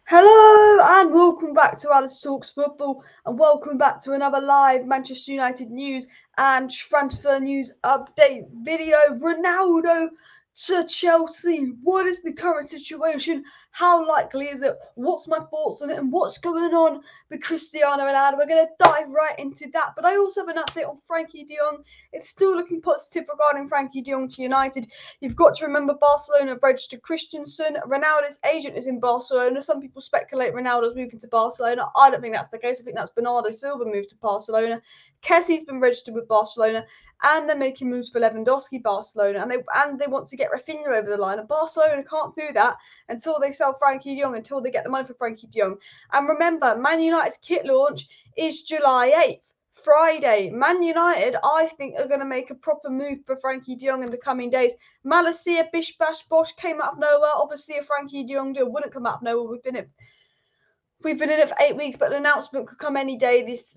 Hello and welcome back to Alice Talks Football, and welcome back to another live Manchester United news and transfer news update video. Ronaldo to Chelsea. What is the current situation? How likely is it? What's my thoughts on it? And what's going on with Cristiano Ronaldo? We're going to dive right into that. But I also have an update on Frenkie de Jong. It's still looking positive regarding Frenkie de Jong to United. You've got to remember Barcelona have registered Christensen. Ronaldo's agent is in Barcelona. Some people speculate Ronaldo's moving to Barcelona. I don't think that's the case. I think that's Bernardo Silva moved to Barcelona. Kessie's been registered with Barcelona, and they're making moves for Lewandowski, Barcelona, and they want to get Rafinha over the line. And Barcelona can't do that until they sell Frenkie de Jong, until they get the money for Frenkie de Jong. And remember, Man United's kit launch is July 8th. Friday. Man United, I think, are going to make a proper move for Frenkie de Jong in the coming days. MALACIA, bish bash bosh came out of nowhere. Obviously, a Frenkie de Jong deal wouldn't come out of nowhere. We've been in it for 8 weeks, but an announcement could come any day this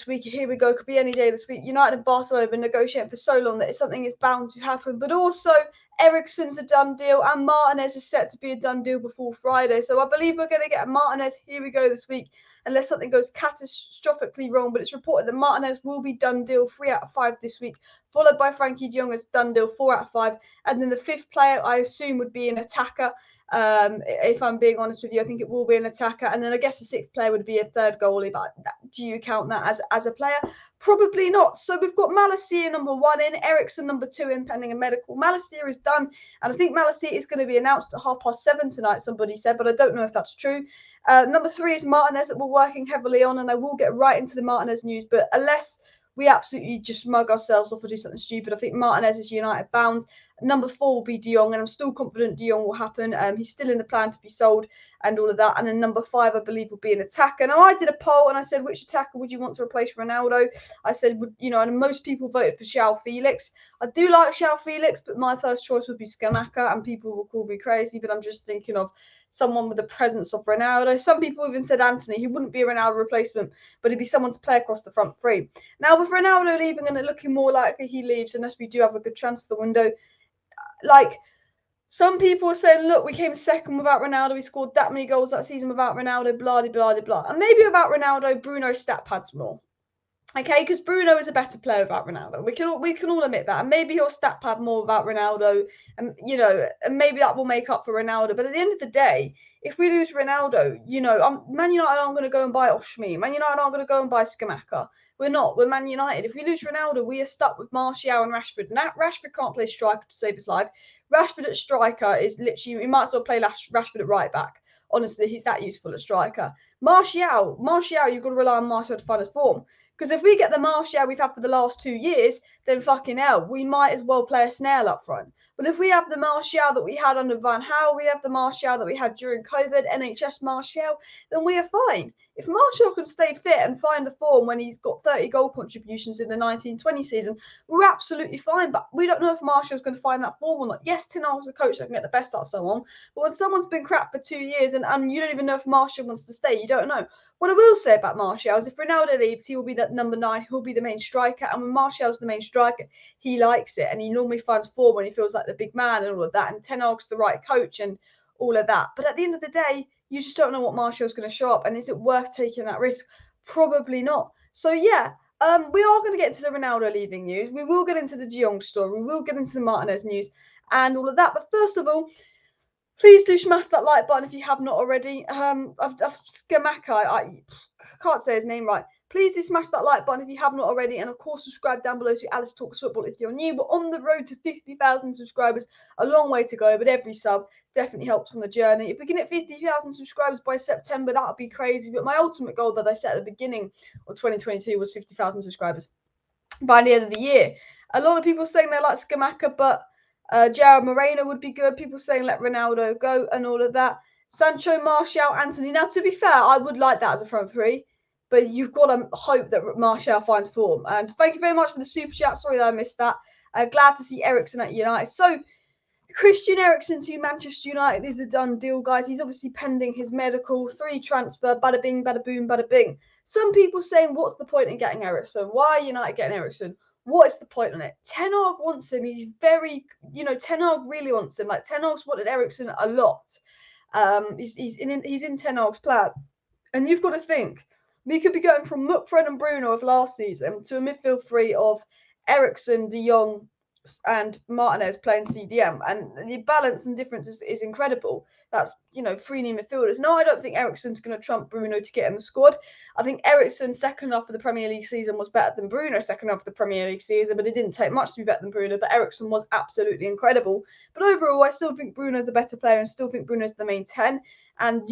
week. Here we go, could be any day this week. United and Barcelona have been negotiating for so long that something is bound to happen. But also, Eriksen's a done deal, and Martinez is set to be a done deal before Friday. So I believe we're going to get a Martinez. Here we go this week, unless something goes catastrophically wrong. But it's reported that Martinez will be done deal 3 out of 5 this week, followed by Frenkie de Jong as done deal 4 out of 5. And then the fifth player, I assume, would be an attacker. If I'm being honest with you, I think it will be an attacker. And then I guess the sixth player would be a third goalie. But do you count that as a player? Probably not. So we've got MALACIA number 1 in, Eriksen number 2 in, pending a medical. MALACIA is done, and I think MALACIA is going to be announced at 7:30 tonight, somebody said, but I don't know if that's true. Number 3 is Martinez, that we're working heavily on, and I will get right into the Martinez news, but unless we absolutely just mug ourselves off or do something stupid, I think Martinez is United bound. Number 4 will be de Jong, and I'm still confident de Jong will happen. He's still in the plan to be sold and all of that. And then number 5, I believe, will be an attacker. Now, I did a poll and I said, which attacker would you want to replace Ronaldo? I said, and most people voted for João Felix. I do like João Felix, but my first choice would be Scamacca, and people will call me crazy, but I'm just thinking of someone with the presence of Ronaldo. Some people even said Anthony. He wouldn't be a Ronaldo replacement, but he'd be someone to play across the front three. Now, with Ronaldo leaving and it looking more likely he leaves, unless we do have a good transfer window, like, some people are saying, look, we came second without Ronaldo. We scored that many goals that season without Ronaldo, blah, blah, blah, blah. And maybe without Ronaldo, Bruno's stat pads more. Okay, because Bruno is a better player without Ronaldo. We can all admit that. And maybe he'll stat pad more without Ronaldo. And, and maybe that will make up for Ronaldo. But at the end of the day, if we lose Ronaldo, Man United aren't going to go and buy Oshmi. Man United aren't going to go and buy Scamacca. We're not. We're Man United. If we lose Ronaldo, we are stuck with Martial and Rashford. And Rashford can't play striker to save his life. Rashford at striker is literally, we might as well play Rashford at right back. Honestly, he's that useful at striker. Martial, you've got to rely on Martial to find his form. Because if we get the Martial we've had for the last 2 years, then fucking hell, we might as well play a snail up front. But if we have the Martial that we had under Van Gaal, we have the Martial that we had during COVID, NHS Martial, then we are fine. If Martial can stay fit and find the form when he's got 30 goal contributions in the 1920 season, we're absolutely fine. But we don't know if Martial's going to find that form or not. Yes, Ten Hag's a coach that can get the best out of someone, but when someone's been crap for 2 years and you don't even know if Martial wants to stay, you don't know. What I will say about Martial is if Ronaldo leaves, he will be that number 9. He'll be the main striker. And when Martial's the main striker, he likes it. And he normally finds form when he feels like the big man and all of that. And Ten Hag's the right coach and all of that. But at the end of the day, you just don't know what Martial's going to show up. And is it worth taking that risk? Probably not. So, yeah, we are going to get into the Ronaldo leaving news. We will get into the de Jong story. We will get into the Martinez news and all of that. But first of all, please do smash that like button if you have not already. Scamacca, I can't say his name right. Please do smash that like button if you have not already. And, of course, subscribe down below to Alice Talks Football if you're new. We're on the road to 50,000 subscribers. A long way to go, but every sub definitely helps on the journey. If we can hit 50,000 subscribers by September, that would be crazy. But my ultimate goal that I set at the beginning of 2022 was 50,000 subscribers by the end of the year. A lot of people saying they like Scamacca, but Jared Moreno would be good. People saying let Ronaldo go and all of that. Sancho, Martial, Anthony. Now, to be fair, I would like that as a front three, but you've got to hope that Martial finds form. And thank you very much for the super chat. Sorry that I missed that. Glad to see Eriksen at United. So, Christian Eriksen to Manchester United is a done deal, guys. He's obviously pending his medical. 3 transfer, bada bing, bada boom, bada bing. Some people saying, what's the point in getting Eriksen? Why are United getting Eriksen? What is the point on it? Ten Hag wants him. He's very, Ten Hag really wants him. Like, Ten Hag's wanted Eriksen a lot. He's in Ten Hag's plan. And you've got to think, we could be going from Fred and Bruno of last season to a midfield three of Eriksen, De Jong, and Martinez playing CDM, and the balance and difference is incredible. That's, 3 new midfielders. No, I don't think Eriksen's going to trump Bruno to get in the squad. I think Eriksen's second half of the Premier League season was better than Bruno's second half of the Premier League season, but it didn't take much to be better than Bruno. But Eriksen was absolutely incredible. But overall, I still think Bruno's a better player and still think Bruno's the main 10. And,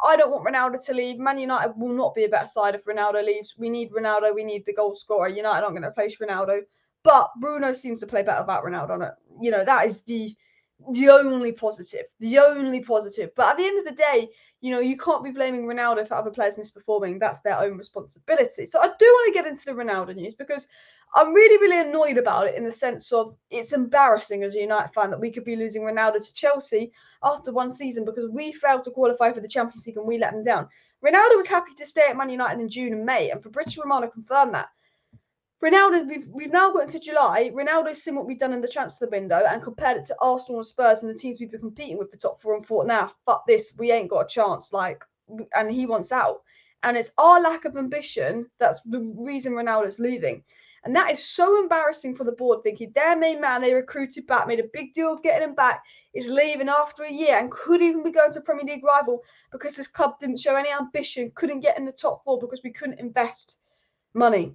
I don't want Ronaldo to leave. Man United will not be a better side if Ronaldo leaves. We need Ronaldo. We need the goal scorer. United aren't going to replace Ronaldo. But Bruno seems to play better without Ronaldo on it. That is the only positive. The only positive. But at the end of the day, you can't be blaming Ronaldo for other players misperforming. That's their own responsibility. So I do want to get into the Ronaldo news because I'm really, really annoyed about it in the sense of it's embarrassing as a United fan that we could be losing Ronaldo to Chelsea after one season because we failed to qualify for the Champions League and we let them down. Ronaldo was happy to stay at Man United in June and May, and Fabrizio Romano confirmed that. Ronaldo, we've now got into July. Ronaldo's seen what we've done in the transfer window and compared it to Arsenal and Spurs and the teams we've been competing with the top 4 and thought, nah, fuck this, we ain't got a chance. And he wants out. And it's our lack of ambition that's the reason Ronaldo's leaving. And that is so embarrassing for the board, thinking their main man they recruited back, made a big deal of getting him back, is leaving after a year and could even be going to a Premier League rival because this club didn't show any ambition, couldn't get in the top 4 because we couldn't invest money.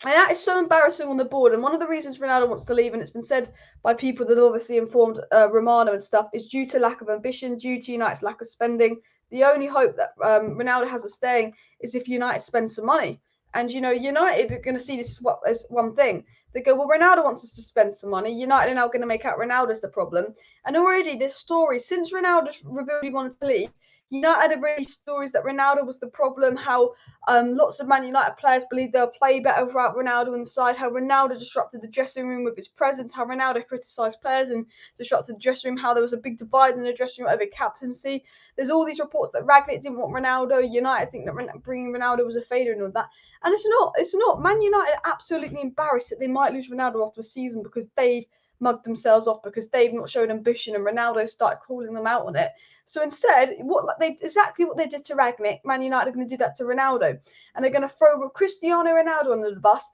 And that is so embarrassing on the board. And one of the reasons Ronaldo wants to leave, and it's been said by people that obviously informed Romano and stuff, is due to lack of ambition, due to United's lack of spending. The only hope that Ronaldo has of staying is if United spend some money. And, United are going to see this as one thing. They go, well, Ronaldo wants us to spend some money. United are now going to make out Ronaldo's the problem. And already this story, since Ronaldo revealed he wanted to leave, United have released stories that Ronaldo was the problem, how lots of Man United players believe they'll play better without Ronaldo inside, how Ronaldo disrupted the dressing room with his presence, how Ronaldo criticised players and disrupted the dressing room, how there was a big divide in the dressing room over captaincy. There's all these reports that Rangnick didn't want Ronaldo. United think that bringing Ronaldo was a failure and all that. And it's not. Man United are absolutely embarrassed that they might lose Ronaldo after a season because they've mugged themselves off, because they've not shown ambition and Ronaldo started calling them out on it. So instead, exactly what they did to Rangnick, Man United are going to do that to Ronaldo. And they're going to throw Cristiano Ronaldo under the bus,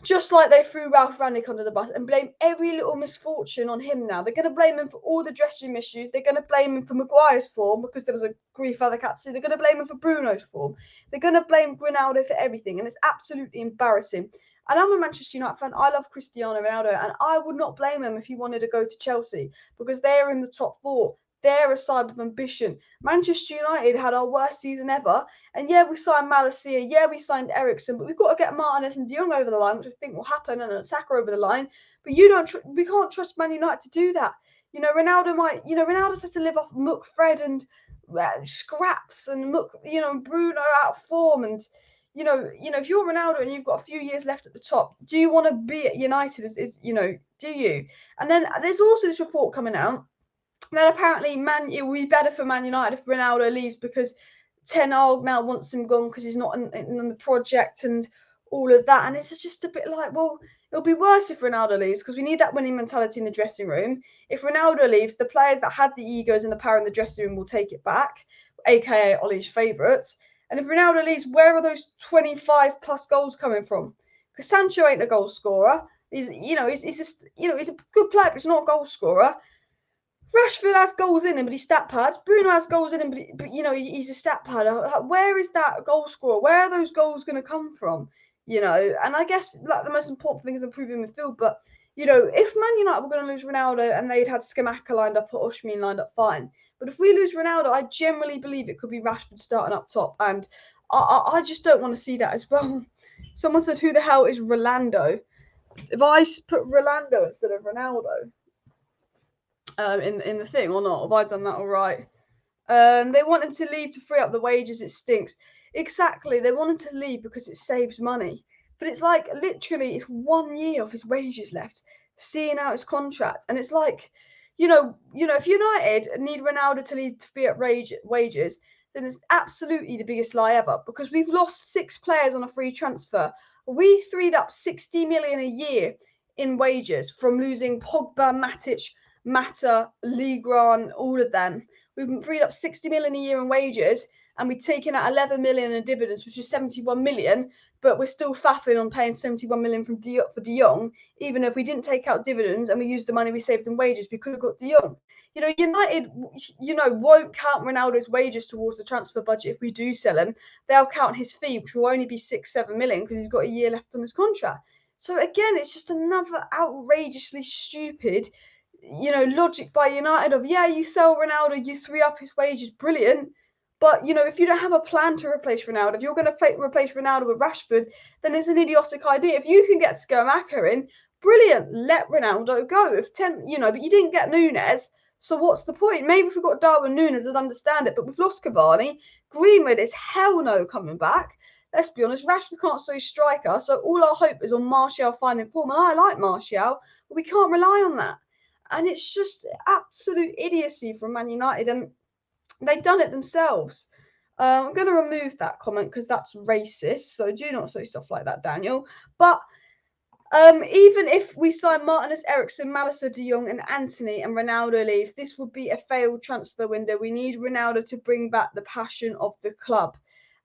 just like they threw Ralph Rangnick under the bus, and blame every little misfortune on him now. They're going to blame him for all the dressing room issues. They're going to blame him for Maguire's form because there was a grief other captain. They're going to blame him for Bruno's form. They're going to blame Ronaldo for everything. And it's absolutely embarrassing. And I'm a Manchester United fan. I love Cristiano Ronaldo, and I would not blame him if he wanted to go to Chelsea because they're in the top 4. They're a side with ambition. Manchester United had our worst season ever. And yeah, we signed MALACIA. Yeah, we signed Eriksen. But we've got to get Martinez and De Jong over the line, which I think will happen, and Saka over the line. But we can't trust Man United to do that. Ronaldo's had to live off Fred and scraps and Bruno out of form. And, if you're Ronaldo and you've got a few years left at the top, do you want to be at United? Do you? And then there's also this report coming out that apparently it will be better for Man United if Ronaldo leaves because Ten Hag now wants him gone because he's not in the project and all of that. And it's just a bit like, well, it'll be worse if Ronaldo leaves because we need that winning mentality in the dressing room. If Ronaldo leaves, the players that had the egos and the power in the dressing room will take it back, aka Ollie's favourites. And if Ronaldo leaves, where are those 25 plus goals coming from? Because Sancho ain't a goal scorer. He's a good player, but he's not a goal scorer. Rashford has goals in him, but he's stat pads. Bruno has goals in him, but he's a stat pad. Where is that goal scorer? Where are those goals going to come from? And I guess the most important thing is improving midfield. But if Man United were going to lose Ronaldo and they'd had Skamaka lined up or Osimhen lined up, fine. But if we lose Ronaldo, I generally believe it could be Rashford starting up top, and I just don't want to see that as well. Someone said, "Who the hell is Rolando?" If I put Rolando instead of Ronaldo. In the thing or not? Have I done that all right? They want him to leave to free up the wages. It stinks. Exactly. They want him to leave because it saves money. But it's like literally it's 1 year of his wages left, seeing out his contract. And it's like, if United need Ronaldo to leave to free up wages, then it's absolutely the biggest lie ever because we've lost 6 players on a free transfer. We freed up 60 million a year in wages from losing Pogba, Matic, Mata, Ligran, all of them. We've freed up 60 million a year in wages, and we've taken out 11 million in dividends, which is 71 million. But we're still faffing on paying 71 million for De Jong, even if we didn't take out dividends and we used the money we saved in wages, we could have got De Jong. You know, United, won't count Ronaldo's wages towards the transfer budget if we do sell him. They'll count his fee, which will only be 6-7 million because he's got a year left on his contract. So again, it's just another outrageously stupid, logic by United of, yeah, you sell Ronaldo, you free up his wages, brilliant. But, if you don't have a plan to replace Ronaldo, if you're going to replace Ronaldo with Rashford, then it's an idiotic idea. If you can get Scamacca in, brilliant, let Ronaldo go. But you didn't get Núñez, so what's the point? Maybe if we've got Darwin Núñez, I'd understand it, but we've lost Cavani. Greenwood is hell no coming back. Let's be honest, Rashford can't stay striker, so all our hope is on Martial finding form, and I like Martial, but we can't rely on that. And it's just absolute idiocy from Man United, and they've done it themselves. I'm going to remove that comment because that's racist, so do not say stuff like that, Daniel. But even if we sign Martinez, Eriksen, MALACIA, De Jong, and Antony, and Ronaldo leaves, this would be a failed transfer window. We need Ronaldo to bring back the passion of the club.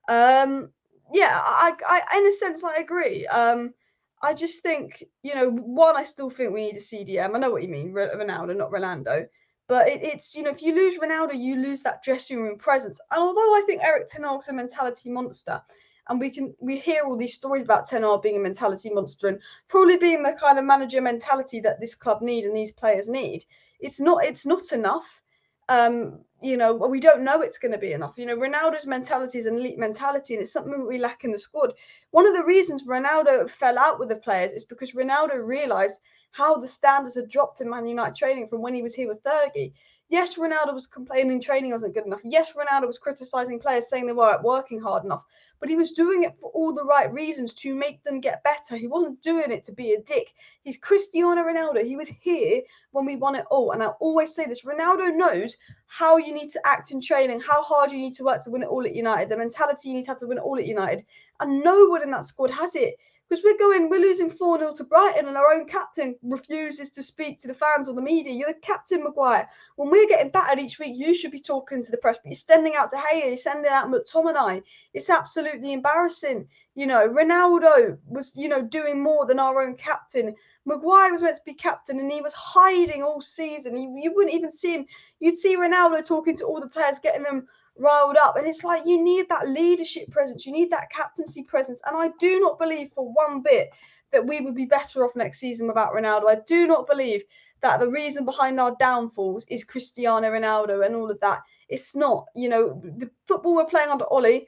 Yeah, I in a sense, I agree. I just think, one, I still think we need a CDM. I know what you mean, Ronaldo, not Rolando. But it's, if you lose Ronaldo, you lose that dressing room presence. And although I think Erik ten Hag's a mentality monster, and we hear all these stories about Ten Hag being a mentality monster and probably being the kind of manager mentality that this club need and these players need, it's not enough. We don't know it's going to be enough. Ronaldo's mentality is an elite mentality, and it's something that we lack in the squad. One of the reasons Ronaldo fell out with the players is because Ronaldo realised how the standards had dropped in Man United training from when he was here with Fergie. Yes, Ronaldo was complaining training wasn't good enough. Yes, Ronaldo was criticising players, saying they weren't working hard enough. But he was doing it for all the right reasons to make them get better. He wasn't doing it to be a dick. He's Cristiano Ronaldo. He was here when we won it all. And I always say this, Ronaldo knows how you need to act in training, how hard you need to work to win it all at United, the mentality you need to have to win it all at United. And no one in that squad has it. Because we're losing 4-0 to Brighton, and our own captain refuses to speak to the fans or the media. You're the captain, Maguire. When we're getting battered each week, you should be talking to the press, but you're sending out De Gea, you're sending out McTominay. It's absolutely embarrassing. Ronaldo was, doing more than our own captain. Maguire was meant to be captain, and he was hiding all season. You wouldn't even see him. You'd see Ronaldo talking to all the players, getting them riled up, and it's like, you need that leadership presence, you need that captaincy presence. And I do not believe for one bit that we would be better off next season without Ronaldo. I do not believe that the reason behind our downfalls is Cristiano Ronaldo and all of that. It's not. The football we're playing under Ollie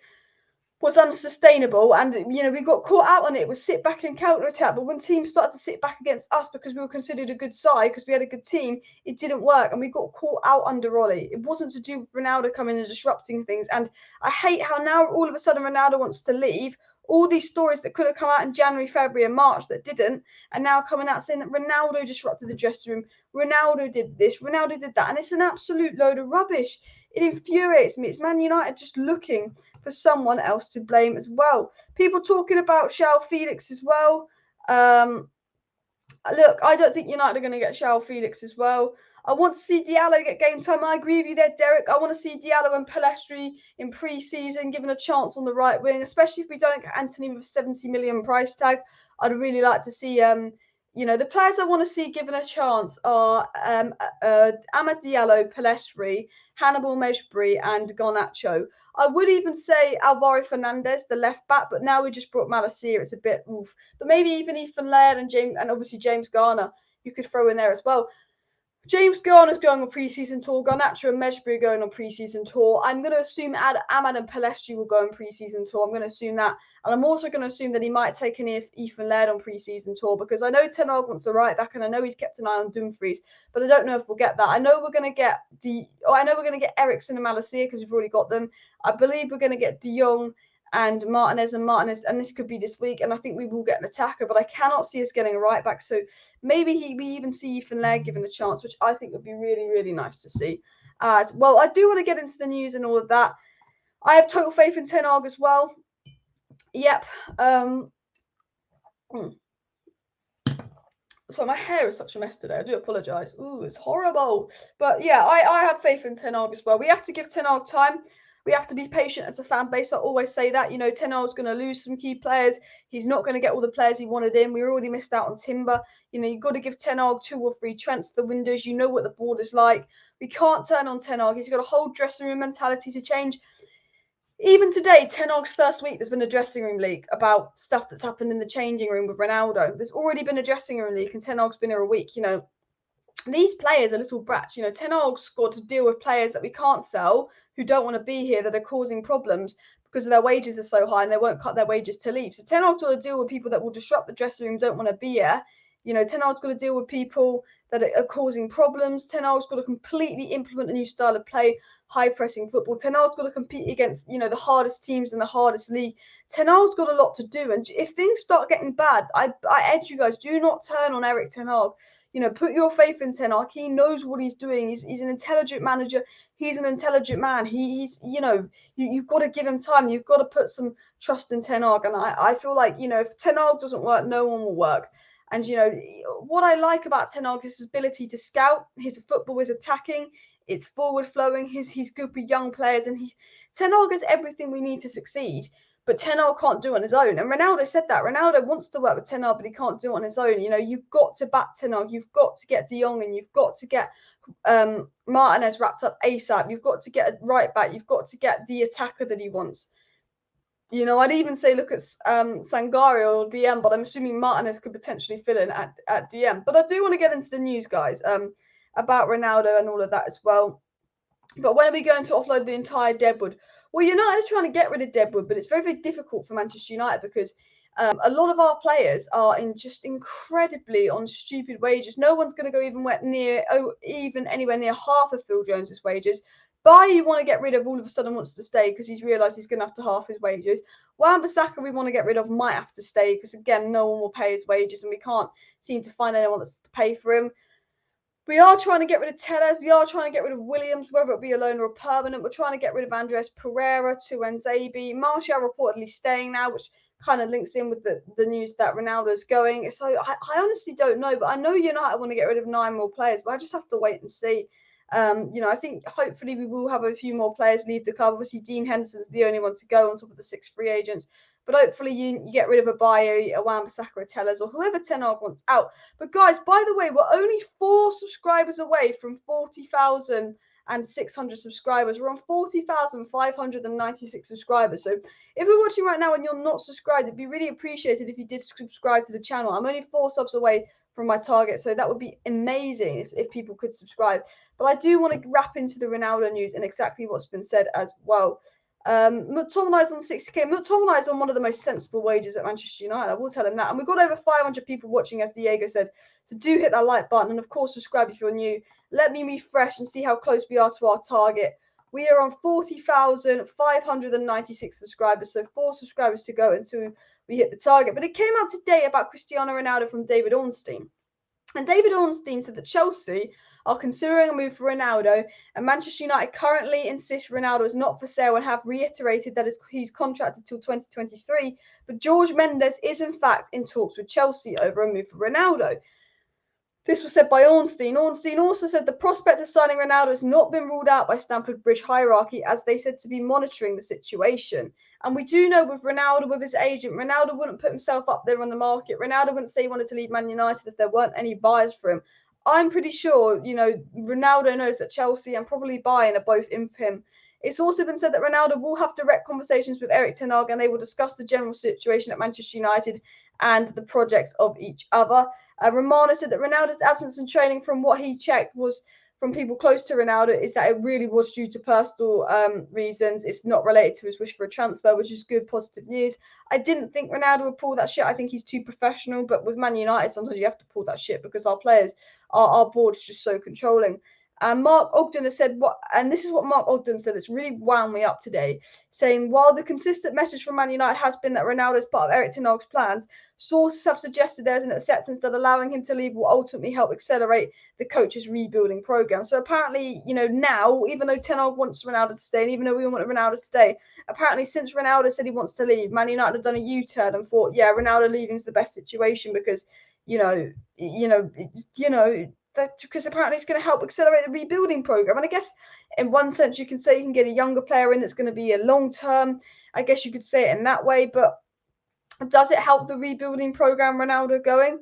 was unsustainable, and we got caught out on it. It was sit back and counter attack, but when teams started to sit back against us because we were considered a good side, because we had a good team, it didn't work, and we got caught out under Ollie. It wasn't to do with Ronaldo coming and disrupting things. And I hate how now all of a sudden Ronaldo wants to leave. All these stories that could have come out in January, February, and March that didn't, and now coming out saying that Ronaldo disrupted the dressing room, Ronaldo did this, Ronaldo did that, and it's an absolute load of rubbish. It infuriates me. It's Man United just looking for someone else to blame as well. People talking about João Felix as well. Look, I don't think United are going to get João Felix as well. I want to see Diallo get game time. I agree with you there, Derek. I want to see Diallo and Pellistri in pre-season given a chance on the right wing, especially if we don't get Antony with a 70 million price tag. I'd really like to see, the players I want to see given a chance are Amad Diallo, Pellistri, Hannibal Mejbri, and Garnacho. I would even say Alvaro Fernandez, the left back, but now we just brought MALACIA. It's a bit oof. But maybe even Ethan Laird and obviously James Garner, you could throw in there as well. James Garner's going on pre-season tour. Garnacho and Mejbri are going on pre-season tour. I'm going to assume Amad and Pellistri will go on pre-season tour. I'm going to assume that. And I'm also going to assume that he might take an Ethan Laird on pre-season tour, because I know Ten Hag wants a right back, and I know he's kept an eye on Dumfries, but I don't know if we'll get that. I know we're going to get Eriksen and MALACIA because we've already got them. I believe we're going to get De Jong and Martinez, and this could be this week, and I think we will get an attacker, but I cannot see us getting a right back. So maybe we even see Ethan Laird given a chance, which I think would be really, really nice to see. Well, I do want to get into the news and all of that. I have total faith in Ten Hag as well. Yep. So my hair is such a mess today. I do apologise. Ooh, it's horrible. But yeah, I have faith in Ten Hag as well. We have to give Ten Hag time. We have to be patient as a fan base. I always say that. You know, Ten Hag's going to lose some key players. He's not going to get all the players he wanted in. We already missed out on Timber. You know, you've got to give Ten Hag 2 or 3 transfer windows. You know what the board is like. We can't turn on Ten Hag. He's got a whole dressing room mentality to change. Even today, Ten Hag's first week, there's been a dressing room leak about stuff that's happened in the changing room with Ronaldo. There's already been a dressing room leak, and Ten Hag's been here a week. You know, these players are little brats. You know, Ten Hag's got to deal with players that we can't sell, who don't want to be here, that are causing problems because their wages are so high and they won't cut their wages to leave. So Ten Hag's got to deal with people that will disrupt the dressing room, don't want to be here. You know, Ten Hag's got to deal with people that are causing problems. Ten Hag's got to completely implement a new style of play, high pressing football. Ten Hag's got to compete against, you know, the hardest teams in the hardest league. Ten Hag's got a lot to do, and if things start getting bad, I urge you guys, do not turn on Erik Ten Hag. You know, put your faith in Ten Hag. He knows what he's doing. He's an intelligent manager. He's an intelligent man. He's you know, you've got to give him time. You've got to put some trust in Ten Hag. And I feel like, you know, if Ten Hag doesn't work, no one will work. And, you know, what I like about Ten Hag is his ability to scout. His football is attacking. It's forward flowing. He's good with young players. And Ten Hag has everything we need to succeed. But Ten Hag can't do it on his own. And Ronaldo said that. Ronaldo wants to work with Ten Hag, but he can't do it on his own. You know, you've got to back Ten Hag. You've got to get De Jong and you've got to get Martinez wrapped up ASAP. You've got to get a right back. You've got to get the attacker that he wants. You know, I'd even say look at Sangare or DM, but I'm assuming Martinez could potentially fill in at DM. But I do want to get into the news, guys, about Ronaldo and all of that as well. But when are we going to offload the entire deadwood? Well, United are trying to get rid of deadwood, but it's very, very difficult for Manchester United because a lot of our players are in just incredibly on stupid wages. No one's going to go even anywhere near half of Phil Jones's wages. Bayer, you want to get rid of, all of a sudden wants to stay because he's realised he's going to have to half his wages. Wan-Bissaka we want to get rid of, might have to stay because, again, no one will pay his wages and we can't seem to find anyone that's to pay for him. We are trying to get rid of Tellez. We are trying to get rid of Williams, whether it be a loan or a permanent. We're trying to get rid of Andres Pereira, Tuanzebe. Martial reportedly staying now, which kind of links in with the news that Ronaldo's going. So I honestly don't know, but I know United want to get rid of 9 more players, but I just have to wait and see. You know, I think hopefully we will have a few more players leave the club. Obviously, Dean Henderson's the only one to go on top of the 6 free agents. But hopefully you get rid of a Bayer, a Wan-Bissaka, a Tellez, or whoever Ten Hag wants out. But guys, by the way, we're only 4 subscribers away from 40,600 subscribers. We're on 40,596 subscribers. So if you're watching right now and you're not subscribed, it'd be really appreciated if you did subscribe to the channel. I'm only 4 subs away from my target, so that would be amazing if people could subscribe. But I do want to wrap into the Ronaldo news and exactly what's been said as well. McTominay's on 60k. McTominay's on one of the most sensible wages at Manchester United. I will tell him that. And we've got over 500 people watching, as Diego said. So do hit that like button. And of course, subscribe if you're new. Let me refresh and see how close we are to our target. We are on 40,596 subscribers. So 4 subscribers to go until we hit the target. But it came out today about Cristiano Ronaldo from David Ornstein. And David Ornstein said that Chelsea are considering a move for Ronaldo, and Manchester United currently insist Ronaldo is not for sale and have reiterated that he's contracted till 2023. But George Mendes is in fact in talks with Chelsea over a move for Ronaldo. This was said by Ornstein. Ornstein also said the prospect of signing Ronaldo has not been ruled out by Stamford Bridge hierarchy, as they said to be monitoring the situation. And we do know with Ronaldo, with his agent, Ronaldo wouldn't put himself up there on the market. Ronaldo wouldn't say he wanted to leave Man United if there weren't any buyers for him. I'm pretty sure, you know, Ronaldo knows that Chelsea and probably Bayern are both in for him. It's also been said that Ronaldo will have direct conversations with Erik Ten Hag and they will discuss the general situation at Manchester United and the projects of each other. Romano said that Ronaldo's absence in training, from what he checked, was from people close to Ronaldo, is that it really was due to personal reasons. It's not related to his wish for a transfer, which is good, positive news. I didn't think Ronaldo would pull that shit. I think he's too professional. But with Man United, sometimes you have to pull that shit because our players, our board is just so controlling. And Mark Ogden has said and this is what Mark Ogden said, it's really wound me up today, saying, while the consistent message from Man United has been that Ronaldo is part of Erik Ten Hag's plans, sources have suggested there's an acceptance that allowing him to leave will ultimately help accelerate the coach's rebuilding program. So apparently, you know, now, even though Ten Hag wants Ronaldo to stay, and even though we want Ronaldo to stay, apparently since Ronaldo said he wants to leave, Man United have done a U-turn and thought, yeah, Ronaldo leaving is the best situation because that because apparently it's going to help accelerate the rebuilding program. And I guess in one sense you can say you can get a younger player in that's going to be a long term. I guess you could say it in that way, but does it help the rebuilding program Ronaldo going?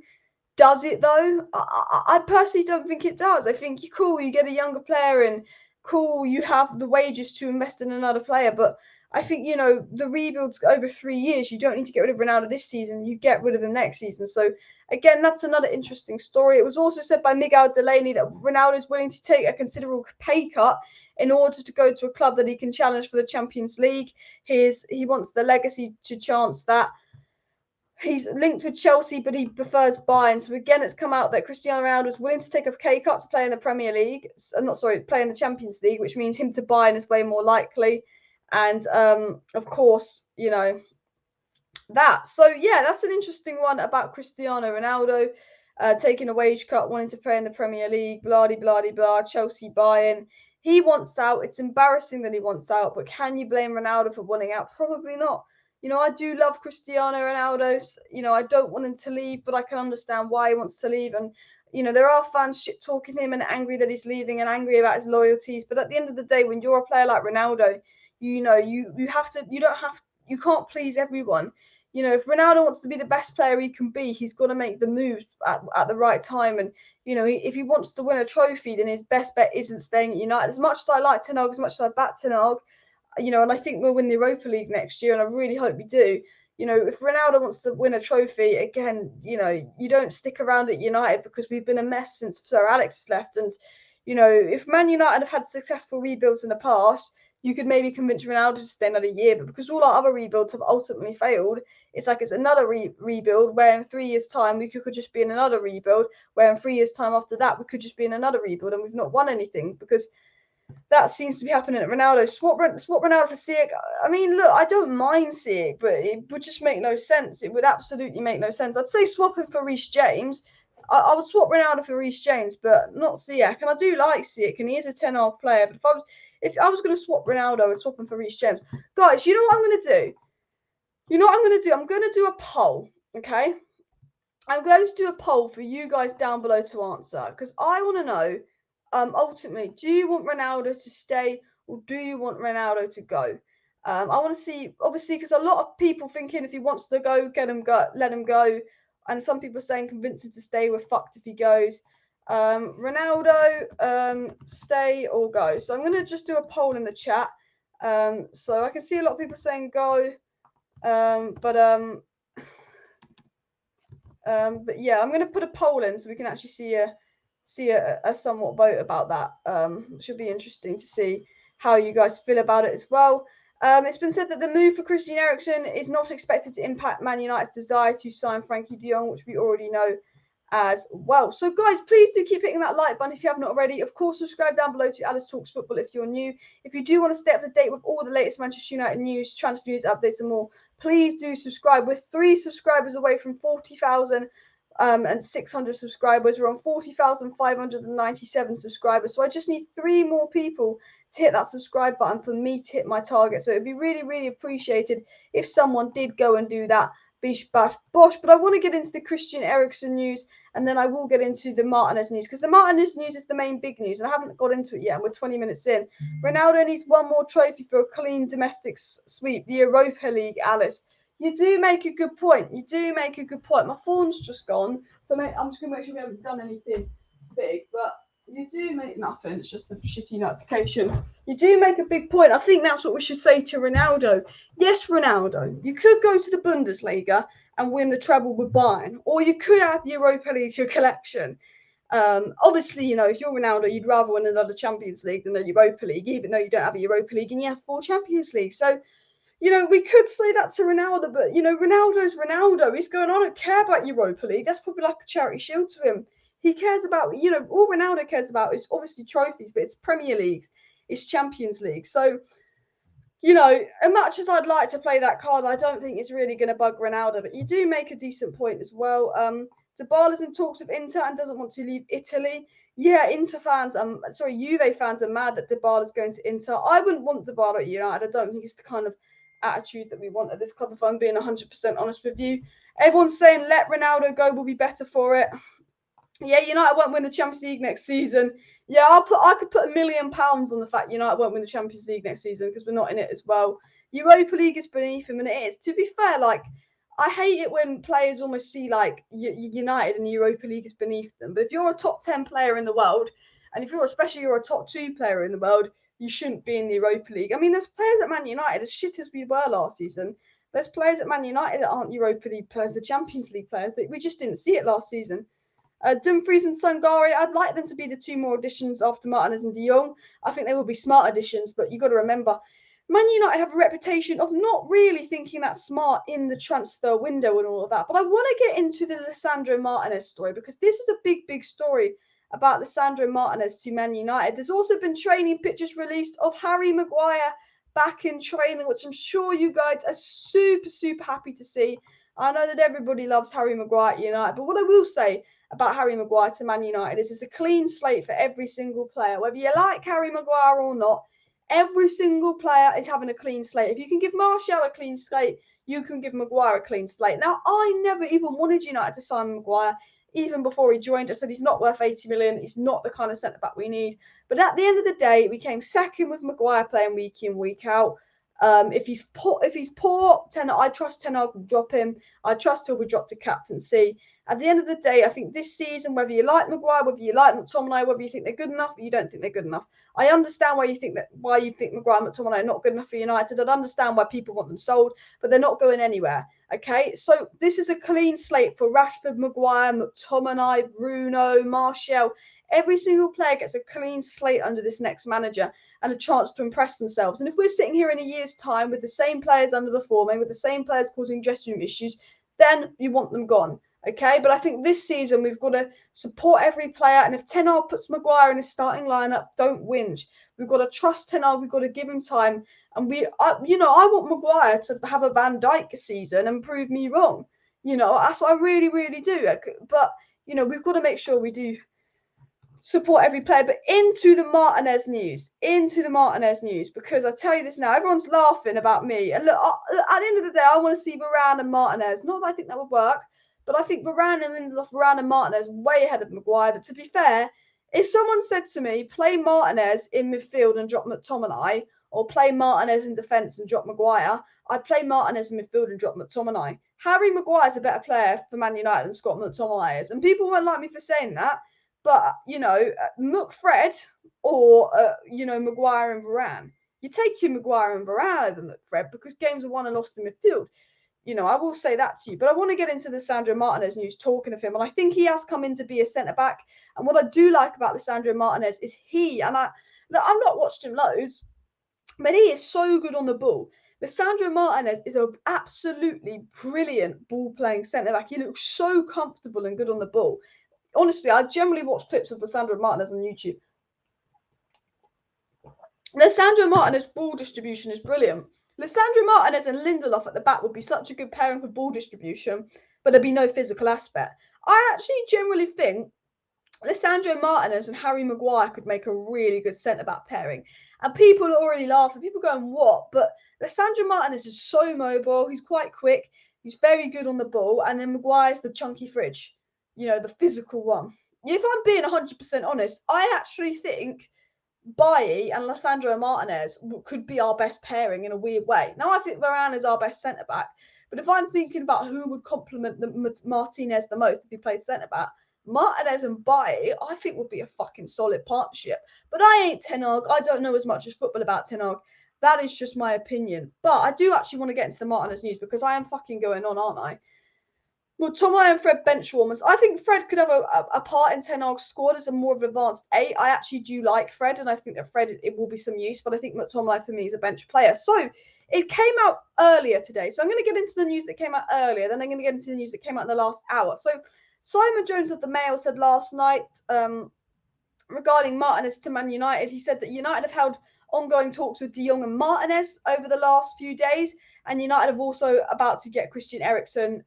Does it though? I personally don't think it does. I think you're cool, you get a younger player in, cool, you have the wages to invest in another player, but I think, the rebuild's over 3 years. You don't need to get rid of Ronaldo this season. You get rid of him next season. So, again, that's another interesting story. It was also said by Miguel Delaney that Ronaldo is willing to take a considerable pay cut in order to go to a club that he can challenge for the Champions League. He wants the legacy to chance that. He's linked with Chelsea, but he prefers Bayern. So again, it's come out that Cristiano Ronaldo is willing to take a pay cut to play in the Premier League. Play in the Champions League, which means him to Bayern is way more likely. And of course, that. So yeah, that's an interesting one about Cristiano Ronaldo taking a wage cut, wanting to play in the Premier League, blah, blah, blah, blah, Chelsea, Bayern. He wants out. It's embarrassing that he wants out, but can you blame Ronaldo for wanting out? Probably not. I do love Cristiano Ronaldo. I don't want him to leave, but I can understand why he wants to leave. And, there are fans shit talking him and angry that he's leaving and angry about his loyalties. But at the end of the day, when you're a player like Ronaldo, you can't please everyone. If Ronaldo wants to be the best player he can be, he's got to make the moves at the right time. And, if he wants to win a trophy, then his best bet isn't staying at United. As much as I like Ten Hag, as much as I back Ten Hag, and I think we'll win the Europa League next year, and I really hope we do. If Ronaldo wants to win a trophy, again, you don't stick around at United because we've been a mess since Sir Alex has left. And, if Man United have had successful rebuilds in the past, you could maybe convince Ronaldo to stay another year. But because all our other rebuilds have ultimately failed, it's like it's another rebuild where in 3 years' time we could just be in another rebuild, where in 3 years' time after that we could just be in another rebuild, and we've not won anything because that seems to be happening at Ronaldo. Swap Ronaldo for Ziyech. I mean, look, I don't mind Ziyech, but it would just make no sense. It would absolutely make no sense. I'd say swap him for Reece James. I would swap Ronaldo for Reece James, but not Ziyech. And I do like Ziyech, and he is a 10-off player. But if I was going to swap Ronaldo, I'd swap him for Reece James. Guys, you know what I'm going to do? I'm going to do a poll, okay? I'm going to do a poll for you guys down below to answer, because I want to know, ultimately, do you want Ronaldo to stay or do you want Ronaldo to go? I want to see, obviously, because a lot of people thinking if he wants to go, let him go. And some people saying convince him to stay. We're fucked if he goes. Ronaldo, stay or go. So I'm going to just do a poll in the chat. So I can see a lot of people saying go. But yeah, I'm going to put a poll in so we can actually see a somewhat vote about that. It should be interesting to see how you guys feel about it as well. It's been said that the move for Christian Eriksen is not expected to impact Man United's desire to sign Frenkie de Jong, which we already know as well. So, guys, please do keep hitting that like button if you have not already. Of course, subscribe down below to Alice Talks Football if you're new. If you do want to stay up to date with all the latest Manchester United news, transfer news, updates, and more, please do subscribe. We're 3 subscribers away from 40,000 and 600 subscribers. We're on 40,597 subscribers. So I just need 3 more people to hit that subscribe button for me to hit my target. So it'd be really, really appreciated if someone did go and do that. Bish, bash, bosh. But I want to get into the Christian Eriksen news, and then I will get into the Martinez news, because the Martinez news is the main big news, and I haven't got into it yet, and we're 20 minutes in. Ronaldo needs one more trophy for a clean domestic sweep, the Europa League, Alice. You do make a good point. My phone's just gone, so I'm just going to make sure we haven't done anything big, but you do make nothing. It's just a shitty notification. You do make a big point. I think that's what we should say to Ronaldo. Yes, Ronaldo, you could go to the Bundesliga and win the treble with Bayern, or you could add the Europa League to your collection. Obviously, if you're Ronaldo, you'd rather win another Champions League than a Europa League, even though you don't have a Europa League and you have 4 Champions Leagues. So, we could say that to Ronaldo, but, Ronaldo's Ronaldo. He's going, I don't care about Europa League. That's probably like a charity shield to him. He cares about, all Ronaldo cares about is obviously trophies, but it's Premier Leagues, it's Champions League. So, as much as I'd like to play that card, I don't think it's really going to bug Ronaldo. But you do make a decent point as well. Dybala's in talks with Inter and doesn't want to leave Italy. Yeah, Juve fans are mad that Dybala's going to Inter. I wouldn't want Dybala at United. I don't think it's the kind of attitude that we want at this club, if I'm being 100% honest with you. Everyone's saying let Ronaldo go, we'll be better for it. Yeah, United won't win the Champions League next season. Yeah, I could put £1 million on the fact United won't win the Champions League next season because we're not in it as well. Europa League is beneath him, and it is. To be fair, like, I hate it when players almost see like United and the Europa League is beneath them. But if you're a top 10 player in the world, and if you're a top 2 player in the world, you shouldn't be in the Europa League. I mean, there's players at Man United, as shit as we were last season, there's players at Man United that aren't Europa League players, the Champions League players. We just didn't see it last season. Dumfries and Sangare, I'd like them to be the 2 more additions after Martinez and De Jong. I think they will be smart additions, but you've got to remember, Man United have a reputation of not really thinking that smart in the transfer window and all of that. But I want to get into the Lisandro Martinez story because this is a big, big story about Lisandro Martinez to Man United. There's also been training pictures released of Harry Maguire back in training, which I'm sure you guys are super, super happy to see. I know that everybody loves Harry Maguire at United, but what I will say about Harry Maguire to Man United is it's a clean slate for every single player. Whether you like Harry Maguire or not, every single player is having a clean slate. If you can give Martial a clean slate, you can give Maguire a clean slate. Now, I never even wanted United to sign Maguire, even before he joined. I said he's not worth 80 million. He's not the kind of centre-back we need. But at the end of the day, we came second with Maguire playing week in, week out. If he's poor, I trust Ten Hag will drop him. I trust he'll be dropped to captaincy. At the end of the day, I think this season, whether you like Maguire, whether you like McTominay, whether you think they're good enough, or you don't think they're good enough. I understand why you think Maguire and McTominay are not good enough for United. I understand why people want them sold, but they're not going anywhere. Okay, so this is a clean slate for Rashford, Maguire, McTominay, Bruno, Martial. Every single player gets a clean slate under this next manager and a chance to impress themselves. And if we're sitting here in a year's time with the same players underperforming, with the same players causing dressing room issues, then you want them gone. Okay, but I think this season we've got to support every player. And if Ten Hag puts Maguire in his starting lineup, don't whinge. We've got to trust Ten Hag. We've got to give him time. And I want Maguire to have a Van Dijk season and prove me wrong. That's what I really, really do. But we've got to make sure we do support every player. But into the Martinez news, because I tell you this now, everyone's laughing about me. And look, at the end of the day, I want to see Varane and Martinez. Not that I think that would work. But I think Varane and Lindelof, Varane and Martinez way ahead of Maguire. But to be fair, if someone said to me, play Martinez in midfield and drop McTominay, or play Martinez in defence and drop Maguire, I'd play Martinez in midfield and drop McTominay. Harry Maguire's a better player for Man United than Scott McTominay is. And people won't like me for saying that. But, McFred or, Maguire and Varane. You take your Maguire and Varane over McFred because games are won and lost in midfield. I will say that to you. But I want to get into the Lisandro Martinez news, talking of him. And I think he has come in to be a centre-back. And what I do like about Lisandro Martinez is I've not watched him loads, but he is so good on the ball. Lisandro Martinez is an absolutely brilliant ball-playing centre-back. He looks so comfortable and good on the ball. Honestly, I generally watch clips of Lisandro Martinez on YouTube. Lisandro Martinez' ball distribution is brilliant. Lisandro Martinez and Lindelof at the back would be such a good pairing for ball distribution, but there'd be no physical aspect. I actually generally think Lisandro Martinez and Harry Maguire could make a really good centre-back pairing. And people are already laughing. People going, what? But Lisandro Martinez is so mobile. He's quite quick. He's very good on the ball. And then Maguire's the chunky fridge, the physical one. If I'm being 100% honest, I actually think Bailly and Lisandro Martinez could be our best pairing in a weird way. Now, I think Varane is our best centre-back. But if I'm thinking about who would complement Martinez the most if he played centre-back, Martinez and Bailly, I think would be a fucking solid partnership. But I ain't Ten Hag. I don't know as much as football about Ten Hag. That is just my opinion. But I do actually want to get into the Martinez news because I am fucking going on, aren't I? Well, Tomo and Fred bench warmers. I think Fred could have a part in Ten Hag's squad as a more of an advanced 8. I actually do like Fred, and I think that Fred, it will be some use, but I think McTominay for me is a bench player. So it came out earlier today. So I'm going to get into the news that came out earlier, then I'm going to get into the news that came out in the last hour. So Simon Jones of the Mail said last night regarding Martinez to Man United, he said that United have held ongoing talks with De Jong and Martinez over the last few days, and United have also about to get Christian Eriksen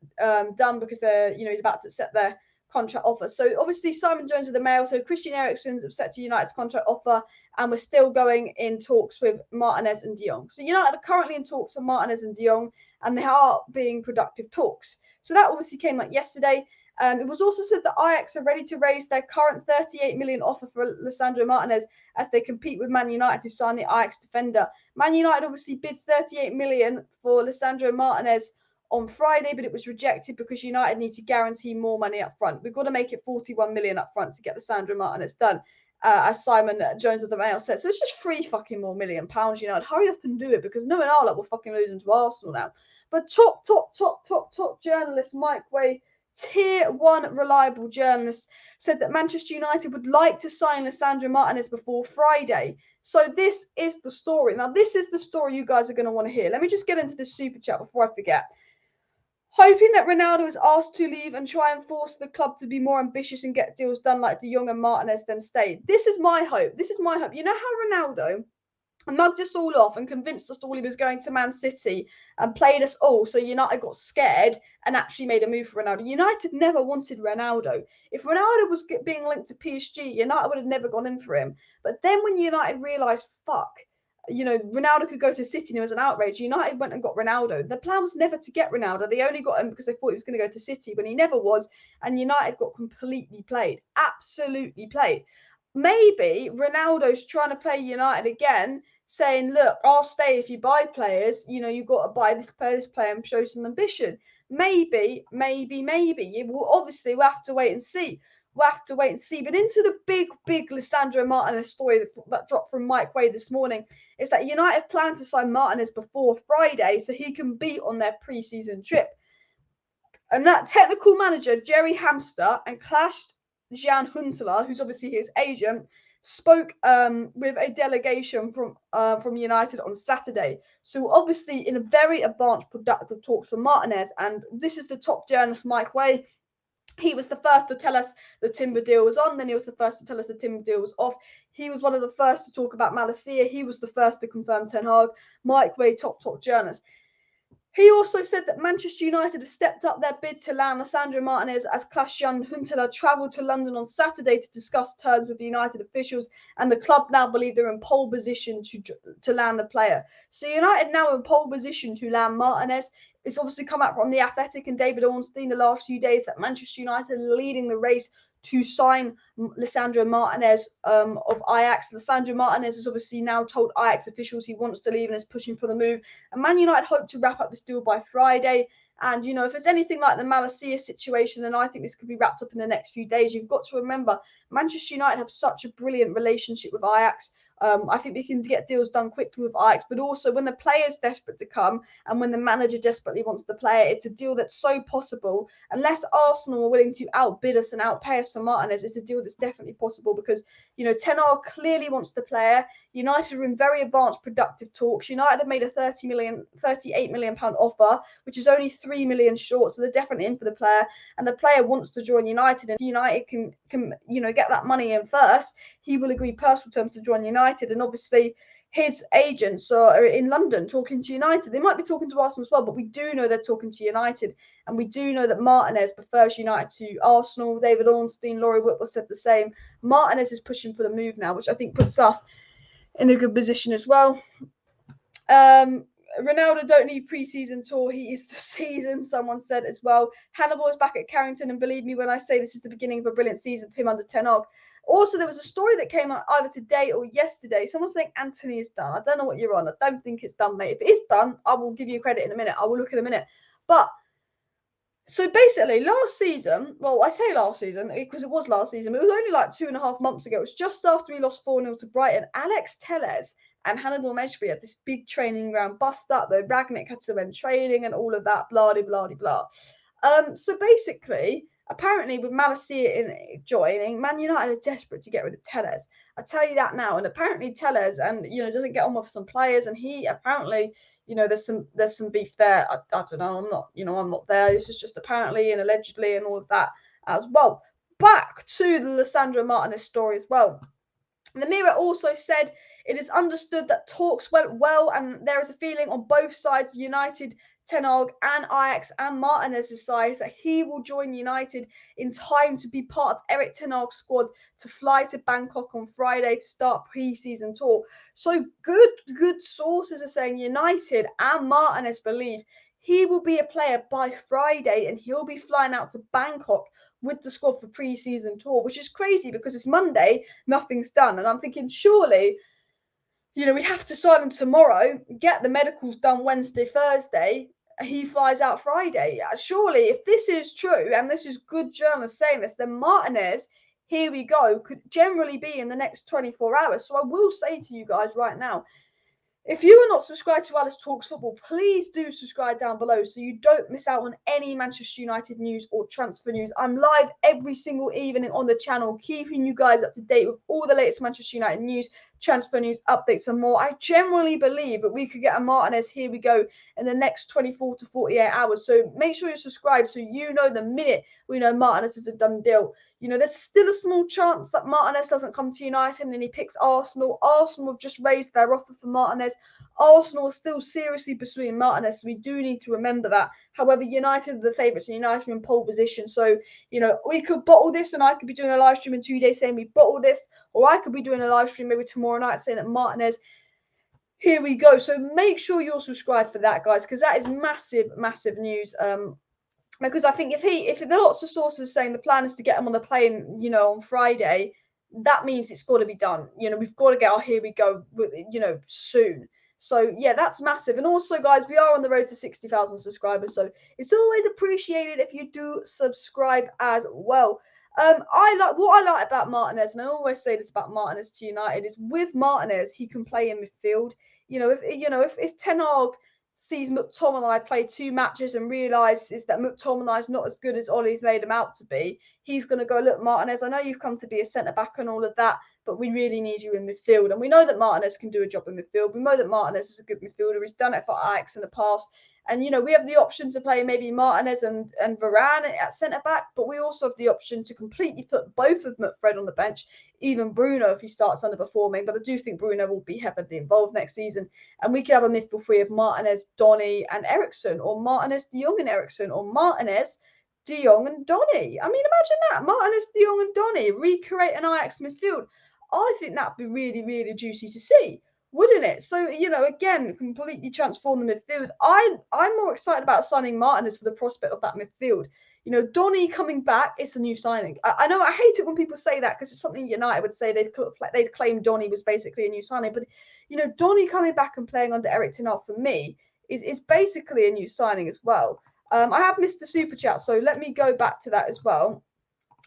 done because he's about to accept their contract offer. So obviously Simon Jones of the Mail, so Christian Eriksen's upset to United's contract offer and we're still going in talks with Martinez and De Jong. So United are currently in talks with Martinez and De Jong, and they are being productive talks. So that obviously came out yesterday. It was also said that Ajax are ready to raise their current 38 million offer for Lisandro Martinez as they compete with Man United to sign the Ajax defender. Man United obviously bid 38 million for Lisandro Martinez on Friday, but it was rejected because United need to guarantee more money up front. We've got to make it 41 million up front to get Lisandro Martinez done, as Simon Jones of the Mail said. So it's just £3 fucking more million, United. Hurry up and do it, because knowing our luck, we're fucking losing to Arsenal now. But top journalist Mike Way, tier 1 reliable journalist, said that Manchester United would like to sign Lisandro Martinez before Friday. So this is the story. Now, this is the story you guys are going to want to hear. Let me just get into this super chat before I forget. Hoping that Ronaldo is asked to leave and try and force the club to be more ambitious and get deals done like De Jong and Martinez, then stay. This is my hope. This is my hope. You know how Ronaldo mugged us all off and convinced us all he was going to Man City and played us all, so United got scared and actually made a move for Ronaldo. United never wanted Ronaldo. If Ronaldo was being linked to PSG, United would have never gone in for him. But then when United realised, fuck, Ronaldo could go to City and it was an outrage, United went and got Ronaldo. The plan was never to get Ronaldo. They only got him because they thought he was going to go to City when he never was, and United got completely played. Absolutely played. Maybe Ronaldo's trying to play United again, saying, look, I'll stay if you buy players. You've got to buy this player and show some ambition. Maybe. Obviously, we'll have to wait and see. But into the big Lisandro Martinez story that dropped from Mike Wade this morning is that United plan to sign Martinez before Friday so he can be on their pre-season trip. And that technical manager, Jerry Hamster, and Klaas-Jan Huntelaar, who's obviously his agent, spoke with a delegation from United on Saturday. So obviously in a very advanced productive talks for Martinez, and this is the top journalist, Mike Way. He was the first to tell us the Timber deal was on, then he was the first to tell us the Timber deal was off. He was one of the first to talk about MALACIA. He was the first to confirm Ten Hag. Mike Way, top journalist. He also said that Manchester United have stepped up their bid to land Lisandro Martinez as Klaas-Jan Huntelaar travelled to London on Saturday to discuss terms with United officials, and the club now believe they're in pole position to land the player. So United now in pole position to land Martinez. It's obviously come out from The Athletic and David Ornstein the last few days that Manchester United are leading the race to sign Lisandro Martinez of Ajax. Lisandro Martinez has obviously now told Ajax officials he wants to leave and is pushing for the move. And Man United hope to wrap up this deal by Friday. And, if it's anything like the MALACIA situation, then I think this could be wrapped up in the next few days. You've got to remember, Manchester United have such a brilliant relationship with Ajax. I think they can get deals done quickly with Ajax, but also when the player's desperate to come and when the manager desperately wants the player, it's a deal that's so possible. Unless Arsenal are willing to outbid us and outpay us for Martinez, it's a deal that's definitely possible because, Ten Hag clearly wants the player. United are in very advanced productive talks. United have made a £38 million offer, which is only 3 million short, so they're definitely in for the player, and the player wants to join United. And if United can get that money in first, he will agree personal terms to join United. And obviously his agents are in London talking to United. They might be talking to Arsenal as well, but we do know they're talking to United, and we do know that Martinez prefers United to Arsenal. David Ornstein, Laurie Whitwell said the same. Martinez is pushing for the move now, which I think puts us in a good position as well. Ronaldo don't need pre-season tour. He is the season, someone said as well. Hannibal is back at Carrington, and believe me when I say this is the beginning of a brilliant season for him under Ten Hag. Also, there was a story that came out either today or yesterday. Someone saying Anthony is done. I don't know what you're on. I don't think it's done, mate. If it is done, I will give you credit in a minute. I will look in a minute. But so basically, last season, well, I say last season because it was last season. It was only like 2.5 months ago. It was just after we lost 4-0 to Brighton. Alex Telles and Hannibal Mejbri had this big training ground bust up. The Ragnick had to win training and all of that, blah, blah, blah, blah. So basically, apparently with MALACIA joining, Man United are desperate to get rid of Telles. I tell you that now. And apparently Telles doesn't get on with some players, and he apparently, there's some beef there. I don't know. I'm not there. This is just apparently and allegedly and all of that as well. Back to the Lisandro Martinez story as well. The Mirror also said It is understood that talks went well, and there is a feeling on both sides, United, Ten Hag, and Ajax, and Martinez's side, that he will join United in time to be part of Erik Ten Hag's squad to fly to Bangkok on Friday to start pre-season tour. So good sources are saying United and Martinez believe he will be a player by Friday, and he'll be flying out to Bangkok with the squad for pre-season tour, which is crazy because it's Monday, nothing's done. And I'm thinking, surely, we'd have to sign him tomorrow, get the medicals done Wednesday, Thursday. He flies out Friday. Surely, if this is true, and this is good journalists saying this, then Martinez, here we go, could generally be in the next 24 hours. So I will say to you guys right now, if you are not subscribed to Alice Talks Football, please do subscribe down below so you don't miss out on any Manchester United news or transfer news. I'm live every single evening on the channel, keeping you guys up to date with all the latest Manchester United news, transfer news, updates and more. I generally believe that we could get a Martinez, here we go, in the next 24 to 48 hours. So make sure you're subscribed so you know the minute we know Martinez is a done deal. There's still a small chance that Martinez doesn't come to United and he picks Arsenal. Arsenal have just raised their offer for Martinez. Arsenal are still seriously pursuing Martinez, so we do need to remember that. However, United are the favourites and United are in pole position. So, we could bottle this, and I could be doing a live stream in 2 days saying we bottled this, or I could be doing a live stream maybe tomorrow night saying that Martinez, here we go. So make sure you're subscribed for that, guys, because that is massive, massive news. Because I think if there are lots of sources saying the plan is to get him on the plane, on Friday, that means it's got to be done. We've got to get our here we go, soon. So yeah, that's massive. And also, guys, we are on the road to 60,000 subscribers, so it's always appreciated if you do subscribe as well. What I like about Martinez, and I always say this about Martinez to United, is with Martinez he can play in midfield. If Ten Hag sees McTominay play 2 matches and realises that McTominay is not as good as Ollie's made him out to be, he's going to go, look, Martinez, I know you've come to be a centre-back and all of that, but we really need you in midfield. And we know that Martinez can do a job in midfield. We know that Martinez is a good midfielder. He's done it for Ajax in the past. And, we have the option to play maybe Martinez and Varane at centre-back, but we also have the option to completely put both of them at Fred on the bench, even Bruno if he starts underperforming. But I do think Bruno will be heavily involved next season. And we could have a midfield three of Martinez, Donny and Eriksen, or Martinez, De Jong and Eriksen, or Martinez, De Jong and Donny. I mean, imagine that. Martinez, De Jong and Donny recreate an Ajax midfield. I think that'd be really, really juicy to see, wouldn't it? So, again, completely transform the midfield. I'm more excited about signing Martinez for the prospect of that midfield. Donny coming back, it's a new signing. I know I hate it when people say that because it's something United would say. They'd claim Donny was basically a new signing. But, Donny coming back and playing under Erik ten Hag for me is basically a new signing as well. I have missed a super chat, so let me go back to that as well.